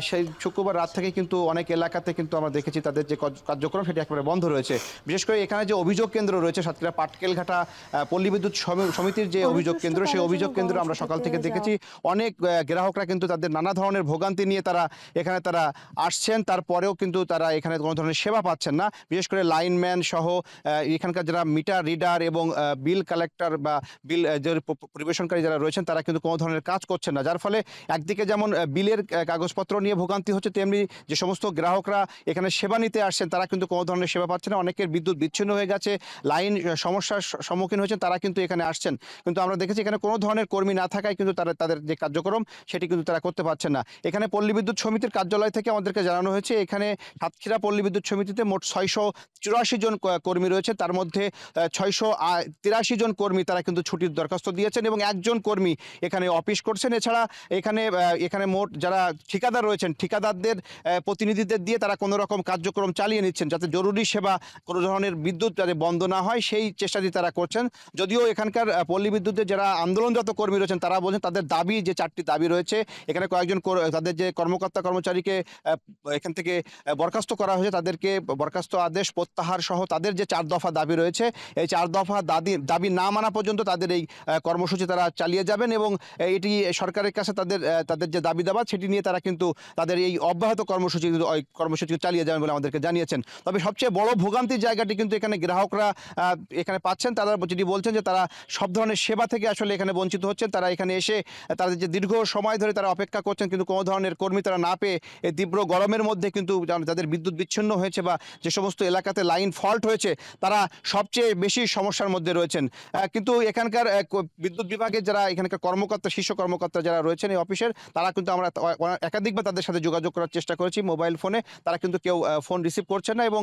সেই শুক্রবার রাত থেকে কিন্তু অনেক এলাকাতে কিন্তু আমরা দেখেছি তাদের যে কার্যক্রম সেটি একেবারে বন্ধ রয়েছে। বিশেষ করে এখানে যে অভিযোগ কেন্দ্র রয়েছে সাতক্ষীরা পাটকেলঘাটা পল্লী বিদ্যুৎ সমিতির যে অভিযোগ কেন্দ্র, সেই অভিযোগ কেন্দ্র আমরা সকাল থেকে দেখেছি অনেক গ্রাহকরা কিন্তু তাদের নানা ধরনের ভোগান্তি নিয়ে তারা এখানে আসছেন, তারপরেও কিন্তু তারা এখানে কোনো ধরনের সেবা পাচ্ছেন না। বিশেষ করে লাইনম্যান সহ এখানকার যারা মিটার রিডার এবং বিল কালেক্টর বা বিল পরিবেশনকারী যারা রয়েছেন, তারা কিন্তু কোনো ধরনের কাজ করছেন না, যার ফলে একদিকে যেমন বিলের কাগজপত্র নিয়ে ভোগান্তি হচ্ছে, তেমনি যে সমস্ত গ্রাহকরা এখানে সেবা নিতে আসছেন তারা কিন্তু কোনো ধরনের সেবা পাচ্ছে না। অনেকের বিদ্যুৎ বিচ্ছিন্ন হয়ে গেছে, লাইন সমস্যার সম্মুখীন হয়েছেন, তারা কিন্তু এখানে আসছেন, কিন্তু আমরা দেখেছি এখানে কোনো ধরনের কর্মী না থাকায় কিন্তু তাদের যে কার্যক্রম সেটি কিন্তু তারা করতে পারছেন না। এখানে পল্লী বিদ্যুৎ সমিতির কার্যালয় থেকে আমাদেরকে জানানো হয়েছে এখানে সাতক্ষীরা পল্লী বিদ্যুৎ সমিতিতে মোট 684 জন কর্মী রয়েছে, তার মধ্যে 683 জন কর্মী তারা কিন্তু ছুটির দরখাস্ত দিয়েছেন এবং একজন কর্মী এখানে অফিস করছেন। এছাড়া এখানে মোট যারা ঠিকাদার রয়েছেন, ঠিকাদারদের প্রতিনিধিদের দিয়ে তারা কোনো রকম কার্যক্রম চালিয়ে নিচ্ছেন, যাতে জরুরি সেবা কোনো ধরনের বিদ্যুৎ যাতে বন্ধ না হয় সেই চেষ্টাটি তারা করছেন। যদিও এখানকার পল্লী বিদ্যুতের যারা আন্দোলনরত কর্মী রয়েছেন তারা বলছেন তাদের দাবি, যে 4টি দাবি রয়েছে, এখানে কয়েকজন তাদের যে কর্মকর্তা কর্মচারীকে এখান থেকে বরখাস্ত করা হয়েছে, তাদেরকে বরখাস্ত আদেশ প্রত্যাহার সহ তাদের যে 4 দফা দাবি রয়েছে, এই 4 দফা দাবি না মানা পর্যন্ত তাদের এই কর্মসূচি তারা চালিয়ে যাবেন। এবং এটি সরকারের সরকারের কাছে তাদের যে দাবি দাবা সেটি নিয়ে তারা কিন্তু তাদের এই অব্যাহত কর্মসূচি চালিয়ে যাবেন বলে আমাদেরকে জানিয়েছেন। তবে সবচেয়ে বড় ভোগান্তির জায়গাটি কিন্তু এখানে গ্রাহকরা এখানে পাচ্ছেন। তারা যেটি বলছেন যে তারা সব ধরনের সেবা থেকে আসলে এখানে বঞ্চিত হচ্ছেন। তারা এখানে এসে তাদের যে দীর্ঘ সময় ধরে তারা অপেক্ষা করছেন, কিন্তু কোনো ধরনের কর্মী তারা না পেয়ে এই তীব্র গরমের মধ্যে কিন্তু যাদের বিদ্যুৎ বিচ্ছিন্ন হয়েছে বা যে সমস্ত এলাকাতে লাইন ফল্ট হয়েছে তারা সবচেয়ে বেশি সমস্যার মধ্যে রয়েছেন। কিন্তু এখানকার বিদ্যুৎ বিভাগের যারা এখানকার কর্মকর্তা, শীর্ষ কর্মকর্তা যারা রয়েছেন এই অফিসের, তারা কিন্তু আমরা একাধিকবার তাদের সাথে যোগাযোগ করার চেষ্টা করেছি মোবাইল ফোনে, তারা কিন্তু কেউ ফোন রিসিভ করছেন না। এবং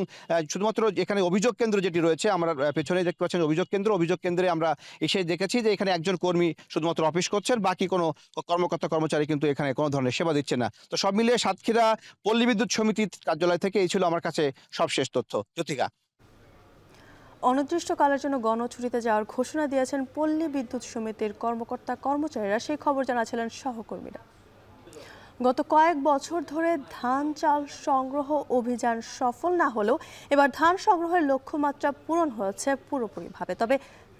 শুধুমাত্র এখানে অভিযোগ কেন্দ্র যেটি রয়েছে, আমরা পেছনে দেখতে পাচ্ছেন অভিযোগ কেন্দ্রে আমরা এসে দেখেছি যে এখানে একজন কর্মী শুধুমাত্র অফিস করছেন, বাকি কোনো কর্মকর্তা কর্মচারী কিন্তু এখানে কোনো ধরনের সেবা দিচ্ছে না। তো সব মিলিয়ে সাতক্ষীরা পল্লী বিদ্যুৎ সমিতির কার্যালয় থেকে এই ছিল আমার কাছে সবশেষ তথ্য। জ্যোতিকা। অনির্দিষ্টকালের জন্য গণছুটিতে যাওয়ার ঘোষণা দিয়েছেন পল্লী বিদ্যুৎ সমিতির কর্মকর্তা কর্মচারীরা, সেই খবর জানাচ্ছিলেন সহকর্মীরা। গত কয়েক বছর ধরে ধান চাল সংগ্রহ অভিযান সফল না হলেও এবার ধান সংগ্রহের লক্ষ্যমাত্রা পূরণ হয়েছে পুরোপুরিভাবে। তবে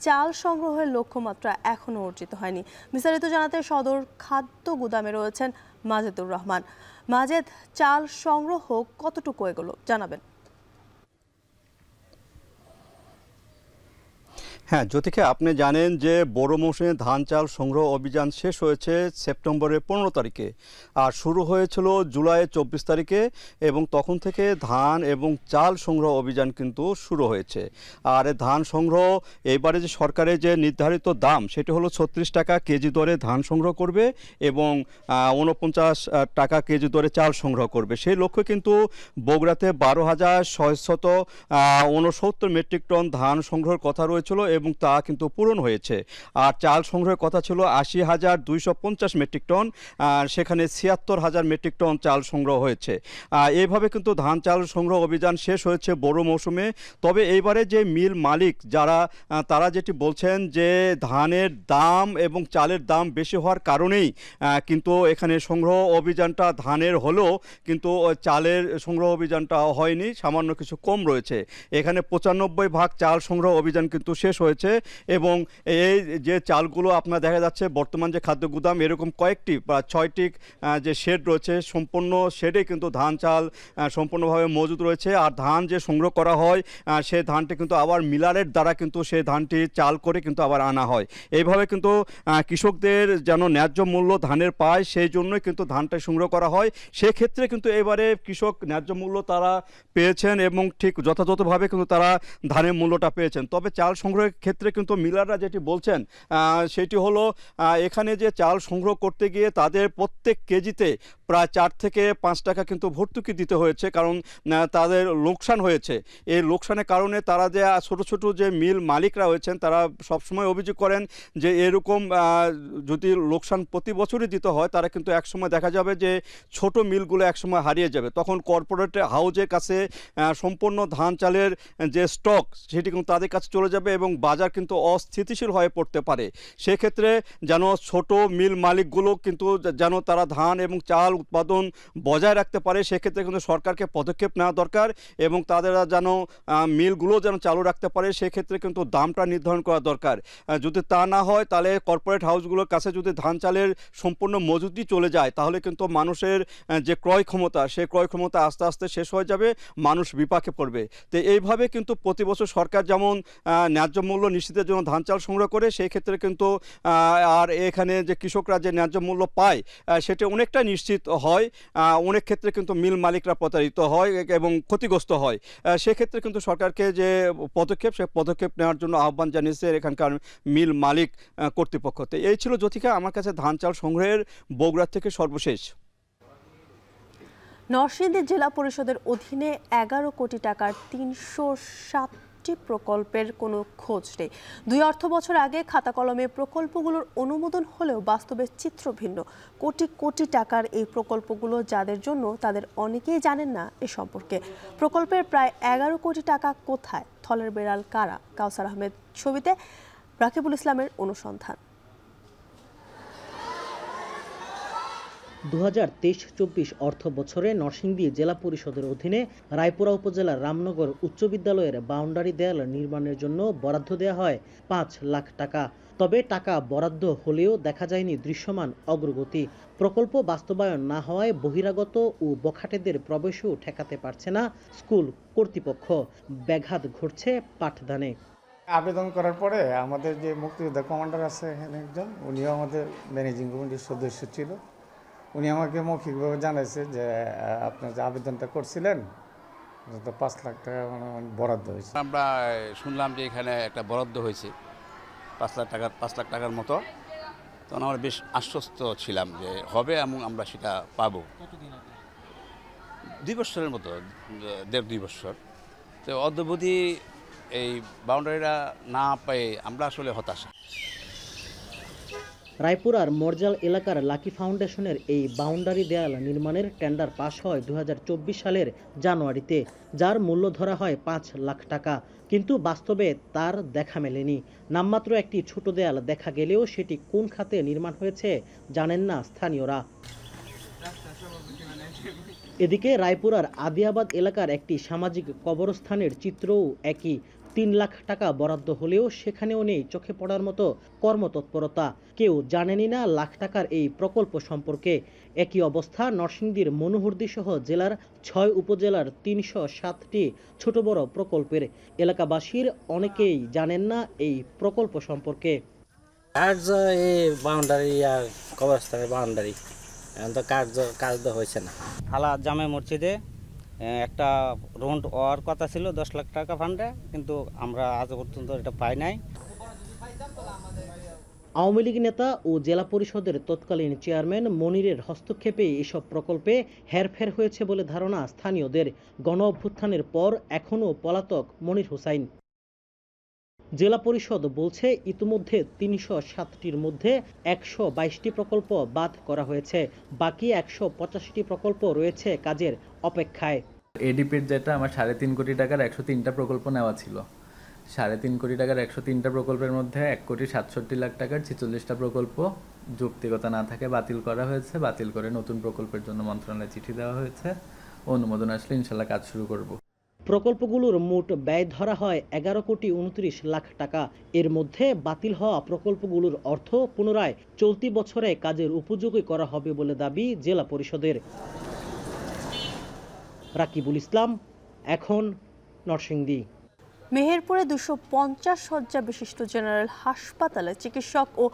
চাল সংগ্রহের লক্ষ্যমাত্রা এখনও অর্জিত হয়নি। বিস্তারিত জানাতে সদর খাদ্য গুদামে রয়েছেন মাজেদুর রহমান। মাজেদ, চাল সংগ্রহ কতটুকু এগোলো জানাবেন? হ্যাঁ জ্যোতিকা, আপনি জানেন যে বড় মৌসুমে ধান চাল সংগ্রহ অভিযান শেষ হয়েছে সেপ্টেম্বরের 15 তারিখে আর শুরু হয়েছিল জুলাইয়ের 24 তারিখে, এবং তখন থেকে ধান এবং চাল সংগ্রহ অভিযান কিন্তু শুরু হয়েছে। আর ধান সংগ্রহ এবারে যে সরকারের যে নির্ধারিত দাম সেটি হলো 36 টাকা কেজি দরে ধান সংগ্রহ করবে এবং 49 টাকা কেজি দরে চাল সংগ্রহ করবে। সেই লক্ষ্যে কিন্তু বগুড়াতে 12,669 মেট্রিক টন ধান সংগ্রহের কথা রয়েছিল এবং তা কিন্তু পূরণ হয়েছে। আর চাল সংগ্রহের কথা ছিল 80,250 মেট্রিক টন, সেখানে 76,000 মেট্রিক টন চাল সংগ্রহ হয়েছে। এইভাবে কিন্তু ধান চাল সংগ্রহ অভিযান শেষ হয়েছে বড় মৌসুমে। তবে এইবারে যে মিল মালিক তারা যেটি বলছেন যে ধানের দাম এবং চালের দাম বেশি হওয়ার কারণেই কিন্তু এখানে সংগ্রহ অভিযানটা ধানের হলেও কিন্তু চালের সংগ্রহ অভিযানটা হয়নি, সামান্য কিছু কম রয়েছে। এখানে 95 ভাগ চাল সংগ্রহ অভিযান কিন্তু শেষ হয়েছে এবং এই যে চালগুলো আপনার দেখা যাচ্ছে বর্তমান যে খাদ্য গুদাম এরকম কয়েকটি বা 6টি যে শেড রয়েছে, সম্পূর্ণ শেডে কিন্তু ধান চাল সম্পূর্ণভাবে মজুদ রয়েছে। আর ধান যে সংগ্রহ করা হয় সেই ধানটি কিন্তু আবার মিলারের দ্বারা কিন্তু সেই ধানটি চাল করে কিন্তু আবার আনা হয়। এইভাবে কিন্তু কৃষকদের যেন ন্যায্য মূল্য ধানের পায় সেই জন্যই কিন্তু ধানটা সংগ্রহ করা হয়। সেক্ষেত্রে কিন্তু এবারে কৃষক ন্যায্য মূল্য তারা পেয়েছেন এবং ঠিক যথাযথভাবে কিন্তু তারা ধানের মূল্যটা পেয়েছেন। তবে চাল সংগ্রহের ক্ষেত্রে কিন্তু মিলাররা যেটি বলছেন সেটি হলো এখানে যে চাল সংগ্রহ করতে গিয়ে তাদের প্রত্যেক কেজিতে প্রায় 4 থেকে 5 টাকা কিন্তু ভর্তুকি দিতে হয়েছে, কারণ তাদের লোকসান হয়েছে। এই লোকসানের কারণে তারা যে ছোট ছোট যে মিল মালিকরা হয়েছেন তারা সবসময় অভিযোগ করেন যে এরকম যদি লোকসান প্রতি বছরই দিতে হয় তারা কিন্তু একসময় দেখা যাবে যে ছোট মিলগুলো একসময় হারিয়ে যাবে, তখন কর্পোরেট হাউজের কাছে সম্পূর্ণ ধান চালের যে স্টক সেটি কিন্তু তাদের কাছে চলে যাবে এবং বাজার কিন্তু অস্থিতিশীল হয়ে পড়তে পারে। সেক্ষেত্রে যেন ছোট মিল মালিকগুলো কিন্তু যেন তারা ধান এবং চাল উৎপাদন বজায় রাখতে পারে, সেক্ষেত্রে কিন্তু সরকারকে পদক্ষেপ নেওয়া দরকার এবং তাদের যেন মিলগুলো যেন চালু রাখতে পারে সেক্ষেত্রে কিন্তু দামটা নির্ধারণ করা দরকার। যদি তা না হয় তাহলে কর্পোরেট হাউসগুলোর কাছে যদি ধান চালের সম্পূর্ণ মজুদি চলে যায় তাহলে কিন্তু মানুষের যে ক্রয় ক্ষমতা সেই ক্রয় ক্ষমতা আস্তে আস্তে শেষ হয়ে যাবে, মানুষ বিপাকে পড়বে। তো এইভাবে কিন্তু প্রতি বছর সরকার যেমন ন্যায্য মূল্য নিশ্চিতের জন্য ধান চাল সংগ্রহ করে সেই ক্ষেত্রে কিন্তু আর এখানে যে কৃষকরা যে ন্যায্য মূল্য পায় সেটা অনেকটা নিশ্চিত হয়। অনেক ক্ষেত্রে কিন্তু মিল মালিকরা প্রতারিত হয় এবং ক্ষতিগ্রস্ত হয়। সেক্ষেত্রে কিন্তু সরকারকে যে পদক্ষেপ সে পদক্ষেপ নেওয়ার জন্য আহ্বান জানিয়েছে এখানকার মিল মালিক কর্তৃপক্ষ। তো এই ছিল জ্যোতিকা আমার কাছে ধান চাল সংগ্রহের বগুড়া থেকে সর্বশেষ। নরসিংদী জেলা পরিষদের অধীনে 11 কোটি টাকার 307টি প্রকল্পের কোনো খোঁজ নেই। 2 অর্থ বছর আগে খাতা কলমে প্রকল্পগুলোর অনুমোদন হলেও বাস্তবে চিত্র ভিন্ন। কোটি কোটি টাকার এই প্রকল্পগুলো যাদের জন্য তাদের অনেকেই জানেন না এ সম্পর্কে। প্রকল্পের প্রায় 11 কোটি টাকা কোথায়, থলের বেড়াল কারা? কাউসার আহমেদ ছবিতে, রাকিবুল ইসলামের অনুসন্ধান। 2023-24 অর্থ বছরে নরসিংদী জেলা পরিষদের অধীনে রায়পুরা উপজেলার রামনগর উচ্চ বিদ্যালয়ের বাউন্ডারি দেয়াল নির্মাণের জন্য বরাদ্দ দেওয়া হয় 5 লাখ টাকা। তবে টাকা বরাদ্দ হলেও দেখা যায়নি দৃশ্যমান অগ্রগতি। প্রকল্প বাস্তবায়ন না হওয়ায় বহিরাগত ও বখাটেদের প্রবেশও ঠেকাতে পারছে না স্কুল কর্তৃপক্ষ। ব্যাঘাত ঘটছে পাঠদানে। আবেদন করার পরে আমাদের যে মুক্তিযোদ্ধা কমান্ডার আছে এখানে একজন, উনিও আমাদের ম্যানেজিং কমিটির সদস্য ছিল। উনি আমাকে মৌখিকভাবে জানাইছে যে আপনার যে আবেদনটা করছিলেন 5 লাখ টাকা বরাদ্দ হয়েছে। আমরা শুনলাম যে এখানে একটা বরাদ্দ হয়েছে 5 লাখ টাকার মতো, তখন আমরা বেশ আশ্বস্ত ছিলাম যে হবে এবং আমরা সেটা পাবো। 2 বছরের মতো, 1.5-2 বছর। তো অদ্যাবধি এই বাউন্ডারিটা না পেয়ে আমরা আসলে হতাশা। রায়পুরার মরজাল এলাকার লাকি ফাউন্ডেশনের এই বাউন্ডারি দেয়াল নির্মাণের টেন্ডার পাস হয় 2024 সালের জানুয়ারিতে, যার মূল্য ধরা হয় 5 লাখ টাকা। কিন্তু বাস্তবে তার দেখা মেলেনি। নামমাত্র একটি ছোট দেয়াল দেখা গেলেও সেটি কোন খাতে নির্মাণ হয়েছে জানেন না স্থানীয়রা। এদিকে রায়পুরার আদিয়াবাদ এলাকার একটি সামাজিক কবরস্থানের চিত্রও একই। 3 লাখ টাকা বরাদ্দ হলেও সেখানেও নেই চোখে পড়ার মতো কর্মতৎপরতা। কেউ জানেনই না লাখ টাকার এই প্রকল্প সম্পর্কে। একই অবস্থা নরসিংদীর মনোহরদী সহ জেলার 6 উপজেলার 307টি ছোট বড় প্রকল্পের। এলাকাবাসীর অনেকেই জানেন না এই প্রকল্প সম্পর্কে। বাউন্ডারি আর কবরস্থানের বাউন্ডারি কাজ তো হয়েছে না। হালা জামে মসজিদে একটা রোড হওয়ার কথা ছিল 10 লাখ টাকা ফান্ডে, কিন্তু আমরা আজ পর্যন্ত এটা পাই নাই। আওয়ামী লীগ নেতা ও জেলা পরিষদের তৎকালীন চেয়ারম্যান মনিরের হস্তক্ষেপে এসব প্রকল্পে হেরফের হয়েছে বলে ধারণা স্থানীয়দের। গণ অভ্যুত্থানের পর এখনও পলাতক মনির হোসাইন। জেলা পরিষদ বলছে ইতিমধ্যে 307টির মধ্যে 122টি প্রকল্প বাদ করা হয়েছে। বাকি 185টি প্রকল্প রয়েছে কাজের অপেক্ষায়। এডিপির যেটা আমার 3.5 কোটি টাকার 103টা প্রকল্প নেওয়া ছিল, 3.5 কোটি টাকার 103টা প্রকল্পের মধ্যে 1,67,00,000 টাকার 46টা প্রকল্প যৌক্তিকতা না থাকে বাতিল করা হয়েছে। বাতিল করে নতুন প্রকল্পের জন্য মন্ত্রণালয়ে চিঠি দেওয়া হয়েছে। অনুমোদন আসলে ইনশাল্লাহ কাজ শুরু করব। প্রকল্পগুলোর মোট ব্যয় ধরা হয় 11,29,00,000 টাকা। এর মধ্যে বাতিল হওয়া প্রকল্পগুলোর অর্থ পুনরায় চলতি বছরে কাজের উপযোগী করা হবে বলে দাবি জেলা পরিষদের। রাকিবুল ইসলাম, এখন নরসিংদী। মেহেরপুরে 250 শয্যা বিশিষ্ট জেনারেল হাসপাতালে চিকিৎসক ও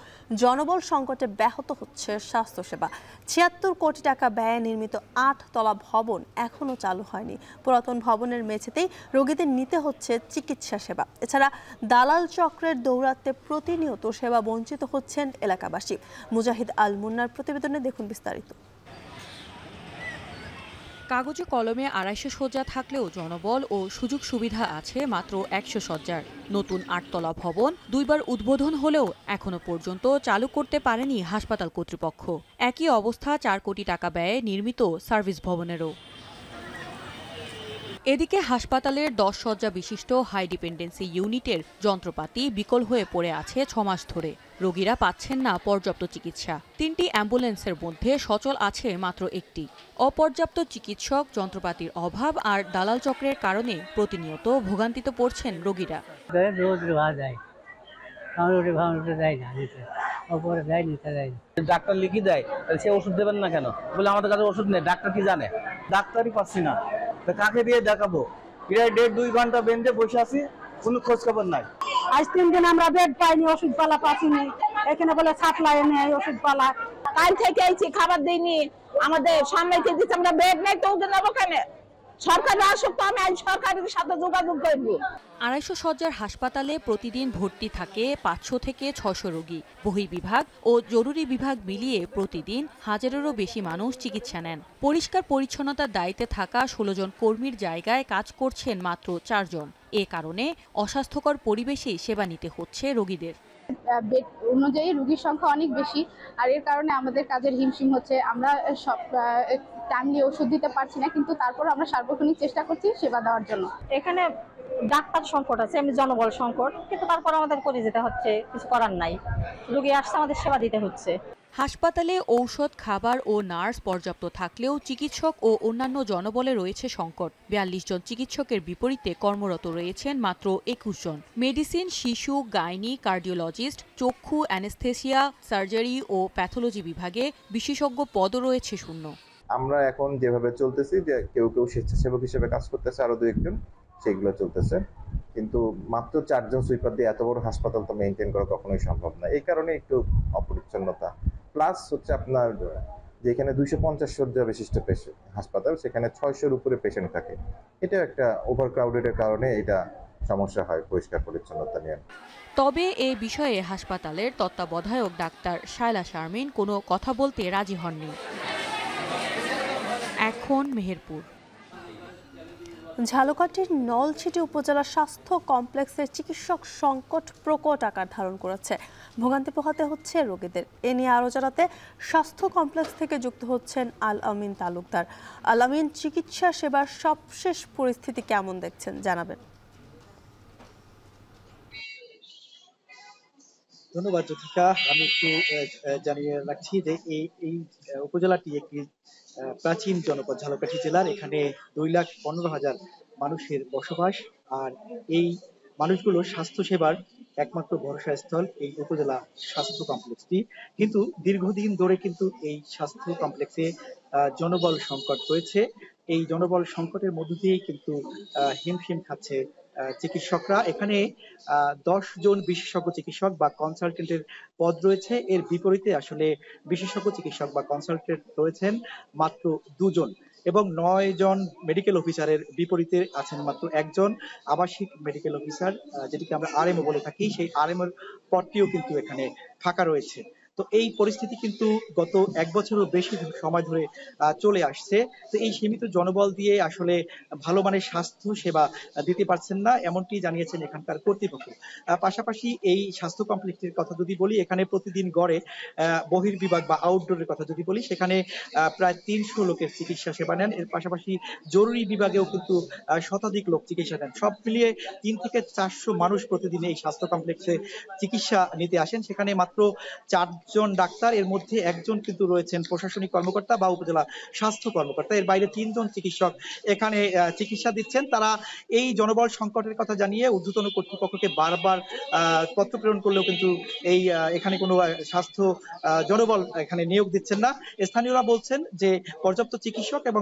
জনবল সংকটে ব্যাহত হচ্ছে স্বাস্থ্যসেবা। 76 কোটি টাকা ব্যয়ে নির্মিত 8 তলা ভবন এখনও চালু হয়নি। পুরাতন ভবনের মেঝেতেই রোগীদের নিতে হচ্ছে চিকিৎসা সেবা। এছাড়া দালাল চক্রের দৌরাত্মে প্রতিনিয়ত সেবা বঞ্চিত হচ্ছেন এলাকাবাসী। মুজাহিদ আল মুন্নার প্রতিবেদনে দেখুন বিস্তারিত। কাগজে কলমে 250 শয্যা থাকলেও জনবল ও সুযোগ সুবিধা আছে মাত্র 100 শয্যার। নতুন 8 তলা ভবন 2 বার উদ্বোধন হলেও এখনো পর্যন্ত চালু করতে পারেনি হাসপাতাল কর্তৃপক্ষ। একই অবস্থা 4 কোটি টাকা ব্যয়ে নির্মিত সার্ভিস ভবনেরও। এদিকে হাসপাতালের 10 শয্যা বিশিষ্ট হাই ডিপেন্ডেন্সি ইউনিটের যন্ত্রপাতি বিকল হয়ে পড়ে আছে 6 মাস ধরে। রোগীরা পাচ্ছেন না পর্যাপ্ত চিকিৎসা। 3টি অ্যাম্বুলেন্সের মধ্যে সচল আছে মাত্র 1টি। অপর্যাপ্ত চিকিৎসক, যন্ত্রপাতির অভাব আর দালাল চক্রের কারণে প্রতিনিয়ত ভোগান্তিতে পড়ছেন রোগীরা। ডাক্তার লিখে দেয়, সে ওষুধ দেবেন না কেন? বলে আমাদের কাছে ওষুধ নেই। ডাক্তার কি জানে? ডাক্তারই পাচ্ছি না, কাকে দিয়ে দেখাবো? প্রায় 1.5-2 ঘন্টা বেঁধে বসে আছি, কোনো খোঁজ খবর নাই। আজ 3 দিন আমরা বেড পাইনি, ওষুধ পালা পাচ্ছিনি। এখানে বলে সাপ্লাই নেই ওষুধ পালা। কাল থেকে আইছি, খাবার দিইনি, আমাদের সামলাইতে দিচ্ছে, আমরা বেড নেই তো ওদের নেবো কেন? সরকারি আসুক তো আমি আজ সরকারের সাথে যোগাযোগ করব। 250 শয্যার হাসপাতালে প্রতিদিন ভর্তি থাকে 500 থেকে 600 রোগী। বহির্বিভাগ ও জরুরি বিভাগ মিলিয়ে প্রতিদিন 1000-এরও বেশি মানুষ চিকিৎসা নেন। পরিষ্কার পরিচ্ছন্নতার দায়িত্বে থাকা 16 জন কর্মীর জায়গায় কাজ করছেন মাত্র 4 জন। এ কারণে অস্বাস্থ্যকর পরিবেশেই সেবা নিতে হচ্ছে রোগীদের। বেড অনুযায়ী রোগীর সংখ্যা অনেক বেশি, আর এর কারণে আমাদের কাজের হিমশিম হচ্ছে। আমরা সব টাইমলি ওষুধ দিতে পারছি না, কিন্তু তারপর আমরা সার্বক্ষণিক চেষ্টা করছি সেবা দেওয়ার জন্য। এখানে ডাক্তার সংকট আছে, এমনি জনবল সংকট, কিন্তু তারপর আমাদের করে যেতে হচ্ছে, কিছু করার নাই। রোগী আসছে, আমাদের সেবা দিতে হচ্ছে। হাসপাতালে ঔষধ, খাবার ও নার্স পর্যাপ্ত থাকলেও চিকিৎসক ও অন্যান্য জনবলে রয়েছে সংকট। ৪২ জন চিকিৎসকের বিপরীতে কর্মরত রয়েছেন মাত্র ২১ জন। মেডিসিন, শিশু, গাইনি, কার্ডিওলজিস্ট, চক্ষু, অ্যানেস্থেসিয়া, সার্জারি ও প্যাথোলজি বিভাগে বিশেষজ্ঞ পদও রয়েছে শূন্য। আমরা এখন যেভাবে চলতেছি যে কেউ স্বেচ্ছাসেবক হিসেবে কাজ করতেছে, আরো ২-১ জন, সেগুলো চলতেছে, কিন্তু মাত্র ৪ জন সুইপার দিয়ে এত বড় হাসপাতাল তো মেনটেন করা কখনোই সম্ভব না। এই কারণে একটু অপরিচ্ছন্নতা, প্লাস হচ্ছে আপনার যেখানে 250 শয্যা বিশিষ্ট হাসপাতাল, সেখানে 600-র উপরে পেশেন্ট থাকে। এটা একটা ওভারক্রাউডেডের কারণে এটা সমস্যা হয় পরিষ্কার পরিচ্ছন্নতা নিয়ে। তবে এ বিষয়ে হাসপাতালের তত্ত্বাবধায়ক ডাক্তার শায়লা শারমিন কোনো কথা বলতে রাজি হননি। এখন মেহেরপুর। ঝালকাঠির নলছিটি উপজেলা স্বাস্থ্য কমপ্লেক্সের চিকিৎসক সংকট প্রকট আকার ধারণ করেছে। ভোগান্তি পোহাতে হচ্ছে রোগীদের। এ নিয়ে আরও জানাতে স্বাস্থ্য কমপ্লেক্স থেকে যুক্ত হচ্ছেন আল আমিন তালুকদার। আল আমিন, চিকিৎসা সেবার সবশেষ পরিস্থিতি কেমন দেখছেন জানাবেন। ধন্যবাদ জ্যোতিকা। আমি একটু জানিয়ে রাখছি যে এই উপজেলাটি একটি প্রাচীন জনপদ ঝালকাঠি জেলার। এখানে 2,15,000 মানুষের বসবাস, আর এই মানুষগুলোর স্বাস্থ্য সেবার একমাত্র ভরসাস্থল এই উপজেলা স্বাস্থ্য কমপ্লেক্সটি। কিন্তু দীর্ঘদিন ধরে কিন্তু এই স্বাস্থ্য কমপ্লেক্সে জনবল সংকট রয়েছে। এই জনবল সংকটের মধ্য দিয়েই কিন্তু হিমশিম খাচ্ছে চিকিৎসকরা। এখানে 10 জন বিশেষজ্ঞ চিকিৎসক বা কনসালটেন্টের পদ রয়েছে। এর বিপরীতে আসলে বিশেষজ্ঞ চিকিৎসক বা কনসালটেন্ট রয়েছেন মাত্র 2 জন, এবং 9 জন মেডিকেল অফিসারের বিপরীতে আছেন মাত্র 1 জন আবাসিক মেডিকেল অফিসার, যেটিকে আমরা আরএমও বলে থাকি। সেই আরএমওর পদটিও কিন্তু এখানে ফাঁকা রয়েছে। তো এই পরিস্থিতি কিন্তু গত 1 বছরেরও বেশি সময় ধরে চলে আসছে। তো এই সীমিত জনবল দিয়ে আসলে ভালো মানের স্বাস্থ্য সেবা দিতে পারছেন না, এমনটি জানিয়েছেন এখানকার কর্তৃপক্ষ। পাশাপাশি এই স্বাস্থ্য কমপ্লেক্সের কথা যদি বলি, এখানে প্রতিদিন গড়ে বহির্বিভাগ বা আউটডোরের কথা যদি বলি, সেখানে প্রায় 300 লোকের চিকিৎসা সেবা নেন। এর পাশাপাশি জরুরি বিভাগেও কিন্তু শতাধিক লোক চিকিৎসা নেন। সব মিলিয়ে 3 থেকে 400 মানুষ প্রতিদিন এই স্বাস্থ্য কমপ্লেক্সে চিকিৎসা নিতে আসেন। সেখানে মাত্র 4 জন ডাক্তার, এর মধ্যে 1 জন কিন্তু রয়েছেন প্রশাসনিক কর্মকর্তা বা উপজেলা স্বাস্থ্য কর্মকর্তা। এর বাইরে 3 জন চিকিৎসক এখানে চিকিৎসা দিচ্ছেন। তারা এই জনবল সংকটের কথা জানিয়ে ঊর্ধ্বতন কর্তৃপক্ষকে বারবার পত্র প্রেরণ করলেও কিন্তু এখানে কোনো স্বাস্থ্য জনবল এখানে নিয়োগ দিচ্ছেন না। স্থানীয়রা বলছেন যে পর্যাপ্ত চিকিৎসক এবং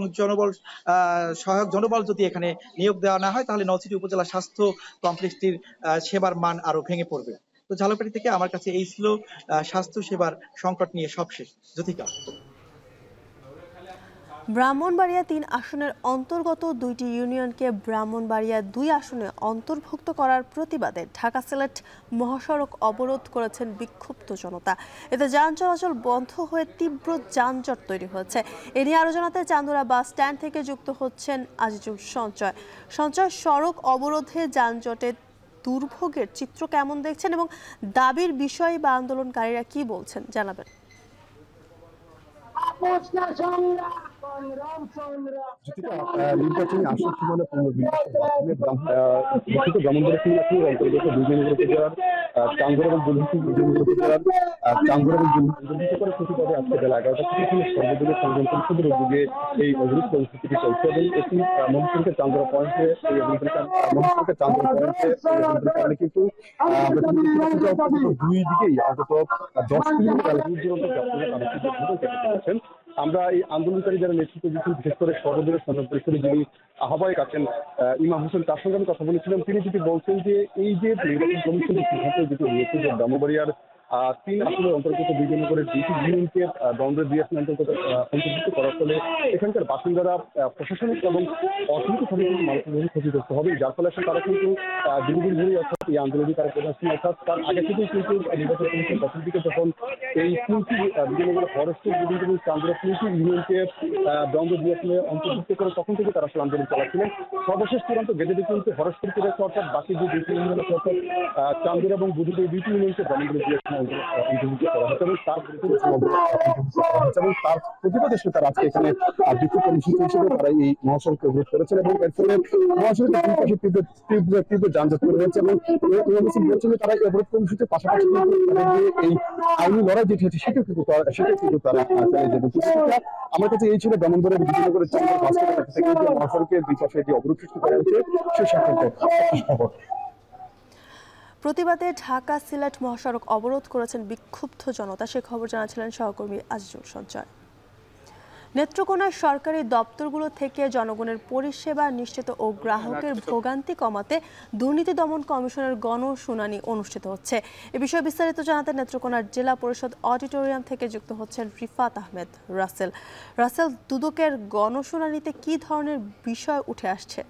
সহায়ক জনবল যদি এখানে নিয়োগ দেওয়া না হয়, তাহলে নলছিটি উপজেলা স্বাস্থ্য কমপ্লেক্সটির সেবার মান আরো ভেঙে পড়বে। তো ঝালকাঠি থেকে আমার কাছে এই ছিল স্বাস্থ্য সেবার সংকট নিয়ে সবশেষ। জ্যোতিকা। ব্রাহ্মণবাড়িয়া 3 আসনের অন্তর্গত 2টি ইউনিয়নকে ব্রাহ্মণবাড়িয়া 2 আসনে অন্তর্ভুক্ত করার প্রতিবাদে ঢাকা সিলেট মহাসড়ক অবরোধ করেছেন বিক্ষুব্ধ জনতা। এতে যান চলাচল বন্ধ হয়ে তীব্র যানজট তৈরি হয়েছে। এ নিয়ে আরও জানাতে চান্দুরা বাস স্ট্যান্ড থেকে যুক্ত হচ্ছেন আজিজুল সঞ্চয়। সড়ক অবরোধে যানজটে দুর্ভোগের চিত্র কেমন দেখছেন এবং দাবির বিষয়ে বা আন্দোলনকারীরা কি বলছেন জানাবেন। নির্বাচনী আসন সীমানা চাঙ্গুর এবং প্রতিবাদে আজকে বেলা 11টা থেকে সর্বদলীয় সংগ্রাম পরিষদের উদ্যোগে এই অবরোধ কর্মসূচিটি চলছে এবং এটি মহাসড়কের চান্দুরা পয়েন্টে মহাসড়কের চান্দুরা পয়েন্টে কিন্তু দুই দিকেই অন্তত 10 কিলোমিটার এলাকা। আমরা এই আন্দোলনকারী যারা নেতৃত্ব দিচ্ছেন, বিশেষ করে সর্বদলীয় সংগ্রাম পরিষদের যিনি আহ্বায়ক আছেন ইমাম হোসেন, তার সঙ্গে আমি কথা বলেছিলাম। তিনি যেটি বলছেন যে এই যে নির্বাচন কমিশনের সিদ্ধান্ত যেটি হয়েছে যে ব্রাহ্মণবাড়িয়ার 3 আসনের অন্তর্গত 2 করে 2টি ইউনিয়নকে দ্বন্দ্ব দিয়ে অন্তর্ভুক্ত করার ফলে এখানকার বাসিন্দারা প্রশাসনিক এবং অর্থনৈতিকভাবে কিন্তু মানসিকভাবে ক্ষতিগ্রস্ত হবে, যার ফলে আসলে তারা কিন্তু দীর্ঘদিন ধরেই অর্থাৎ এই আন্দোলনে তারা প্রধান অর্থাৎ তার আগে থেকেই কিন্তু নির্বাচন কমিশন প্রথম দিকে যখন এই 3টি বিজয়নগর ফরেস্টের বিভিন্ন চান্দুরা 3টি ইউনিয়নকে দ্বন্দ্ব দিয়ে আসলে অন্তর্ভুক্ত করে তখন থেকে তারা আসলে আন্দোলন চালাচ্ছিলেন। সর্বশেষ চূড়ান্ত গেজেটে কিন্তু ফরেস্টকে অর্থাৎ বাকি যে 2টি ইউনিয়ন অর্থাৎ চান্দুরা এবং বুধুর এই 2টি ইউনিয়নকে দমন করে দিয়েছেন অন্তর্ভুক্ত করা হয়েছে এবং তার এবং তার প্রতিবাদে তারা আজকে এখানে বিক্ষোভ কর্মসূচি হিসেবে তারা এই মহাসড়ক অবরোধ করেছেন এবং এর ফলে মহাসড়কের দুই পাশে তীব্র যানজট তৈরি হয়েছে এবং বলছেন তারা এই অবরোধ কর্মসূচির পাশাপাশি এই আইনি লড়াই যেটি হচ্ছে সেটাও কিন্তু তারা চালিয়ে যাবে। আমার কাছে এই ছিল ব্রাহ্মণবাড়িয়ার বিজয়নগরের চাঁদের ভাস্করের কাছ থেকে যে মহাসড়কের দুই পাশে যে অবরোধ সৃষ্টি করা হয়েছে সে সংক্রান্ত খবর। প্রতিবাদে ঢাকা সিলেট মহাসড়ক অবরোধ করেছেন বিক্ষুব্ধ জনতা, সে খবর জানাচ্ছিলেন সহকর্মী আজিজুল সঞ্চয়। নেত্রকোনার সরকারি দপ্তরগুলো থেকে জনগণের পরিষেবা নিশ্চিত ও গ্রাহকের ভোগান্তি কমাতে দুর্নীতি দমন কমিশনের গণশুনানি অনুষ্ঠিত হচ্ছে। এ বিষয়ে বিস্তারিত জানাতে নেত্রকোনার জেলা পরিষদ অডিটোরিয়াম থেকে যুক্ত হচ্ছেন রিফাত আহমেদ রাসেল। রাসেল, দুদকের গণশুনানিতে কি ধরনের বিষয় উঠে আসছে?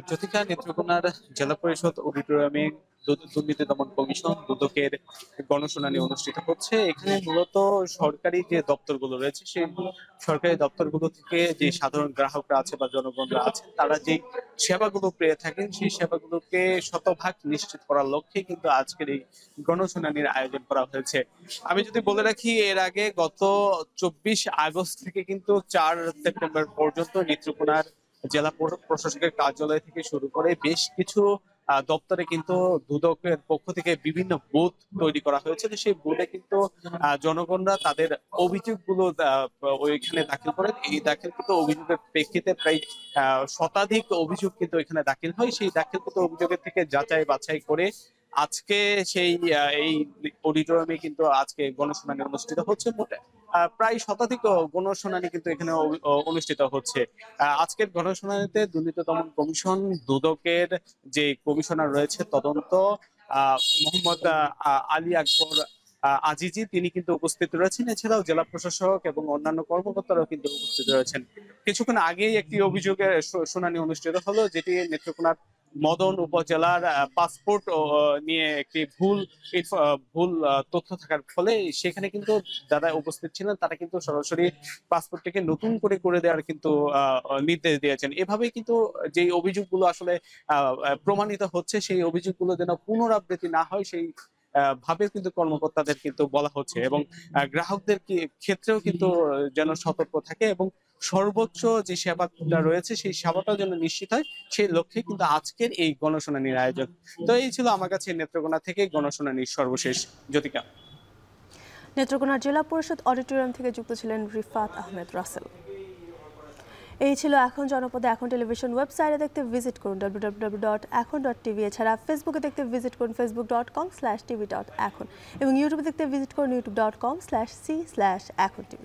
জ্যোতিকা, নেত্রকোনার জেলা পরিষদ অডিটোরিয়ামে দুর্নীতি দমন কমিশন দুদকের গণশুনানি অনুষ্ঠিত হচ্ছে। এখানে মূলত সরকারি যে দপ্তরগুলো রয়েছে সেই সরকারি দপ্তরগুলো থেকে যে সাধারণ গ্রাহকরা আছে বা জনগণরা আছেন তারা যে সেবাগুলো পেয়ে থাকেন সেই সেবাগুলোকে শতভাগ নিশ্চিত করার লক্ষ্যে কিন্তু আজকের এই গণশুনানির আয়োজন করা হয়েছে। আমি যদি বলে রাখি, এর আগে গত 24 আগস্ট থেকে কিন্তু 4 সেপ্টেম্বর পর্যন্ত নেত্রকোনার জেলা প্রশাসকের কার্যালয় থেকে শুরু করে বেশ কিছু দপ্তরে কিন্তু দুদকের পক্ষ থেকে বিভিন্ন বুথ তৈরি করা হয়েছে। সেই বুথে কিন্তু জনগণরা তাদের অভিযোগগুলো ওইখানে দাখিল করেন। এই দাখিলকৃত অভিযোগের প্রেক্ষিতে প্রায় শতাধিক অভিযোগ কিন্তু এখানে দাখিল হয়। সেই দাখিলকৃত অভিযোগের থেকে যাচাই বাছাই করে আজকে সেই এই অডিটোরিয়ামে কিন্তু আজকে গণশুনানি অনুষ্ঠিত হচ্ছে। মোটে প্রায় শতাধিক গণশুনানি কিন্তু এখানে অনুষ্ঠিত হচ্ছে। আজকের গণশুনানিতে দুর্নীতি দমন কমিশন দুদকের যে কমিশনার রয়েছে তদন্ত মোহাম্মদ আলী আকবর আজিজি, তিনি কিন্তু উপস্থিত রয়েছেন। এছাড়াও জেলা প্রশাসক এবং অন্যান্য কর্মকর্তারাও কিন্তু উপস্থিত রয়েছেন। কিছুক্ষণ আগেই একটি অভিযোগের শুনানি অনুষ্ঠিত হলো, যেটি নেত্রকোনার মদন উপজেলার পাসপোর্ট নিয়ে একটি ভুল তথ্য থাকার ফলে সেখানে কিন্তু যারা উপস্থিত ছিলেন তারা কিন্তু সরাসরি পাসপোর্টটিকে নতুন করে দেওয়ার কিন্তু নির্দেশ দিয়েছেন। এভাবেই কিন্তু যে অভিযোগগুলো আসলে প্রমাণিত হচ্ছে সেই অভিযোগগুলো যেন পুনরাবৃত্তি না হয় সেই ভাবে কিন্তু কর্মকর্তাদের কিন্তু বলা হচ্ছে এবং গ্রাহকদের ক্ষেত্রেও কিন্তু যেন সতর্ক থাকে এবং সর্বোচ্চ যে সেবাটা রয়েছে সেই সেবাটা যেন নিশ্চিত হয় সেই লক্ষ্যে কিন্তু আজকের এই গণশুনানির আয়োজন। তো এই ছিল আমার কাছে নেত্রকোনা থেকে গণশুনানির সর্বশেষ। জ্যোতিকা। নেত্রকোনার জেলা পরিষদ অডিটোরিয়াম থেকে যুক্ত ছিলেন রিফাত আহমেদ রাসেল। এই ছিল এখন জনপদে। এখন টেলিভিশন ওয়েবসাইটে দেখতে ভিজিট করুন www.ekhon.tv। এছাড়া ফেসবুকে দেখতে ভিজিট করুন facebook.com/tv.ekhon এবং ইউটিউবে দেখতে ভিজিট করুন youtube.com/c/ekhon tv।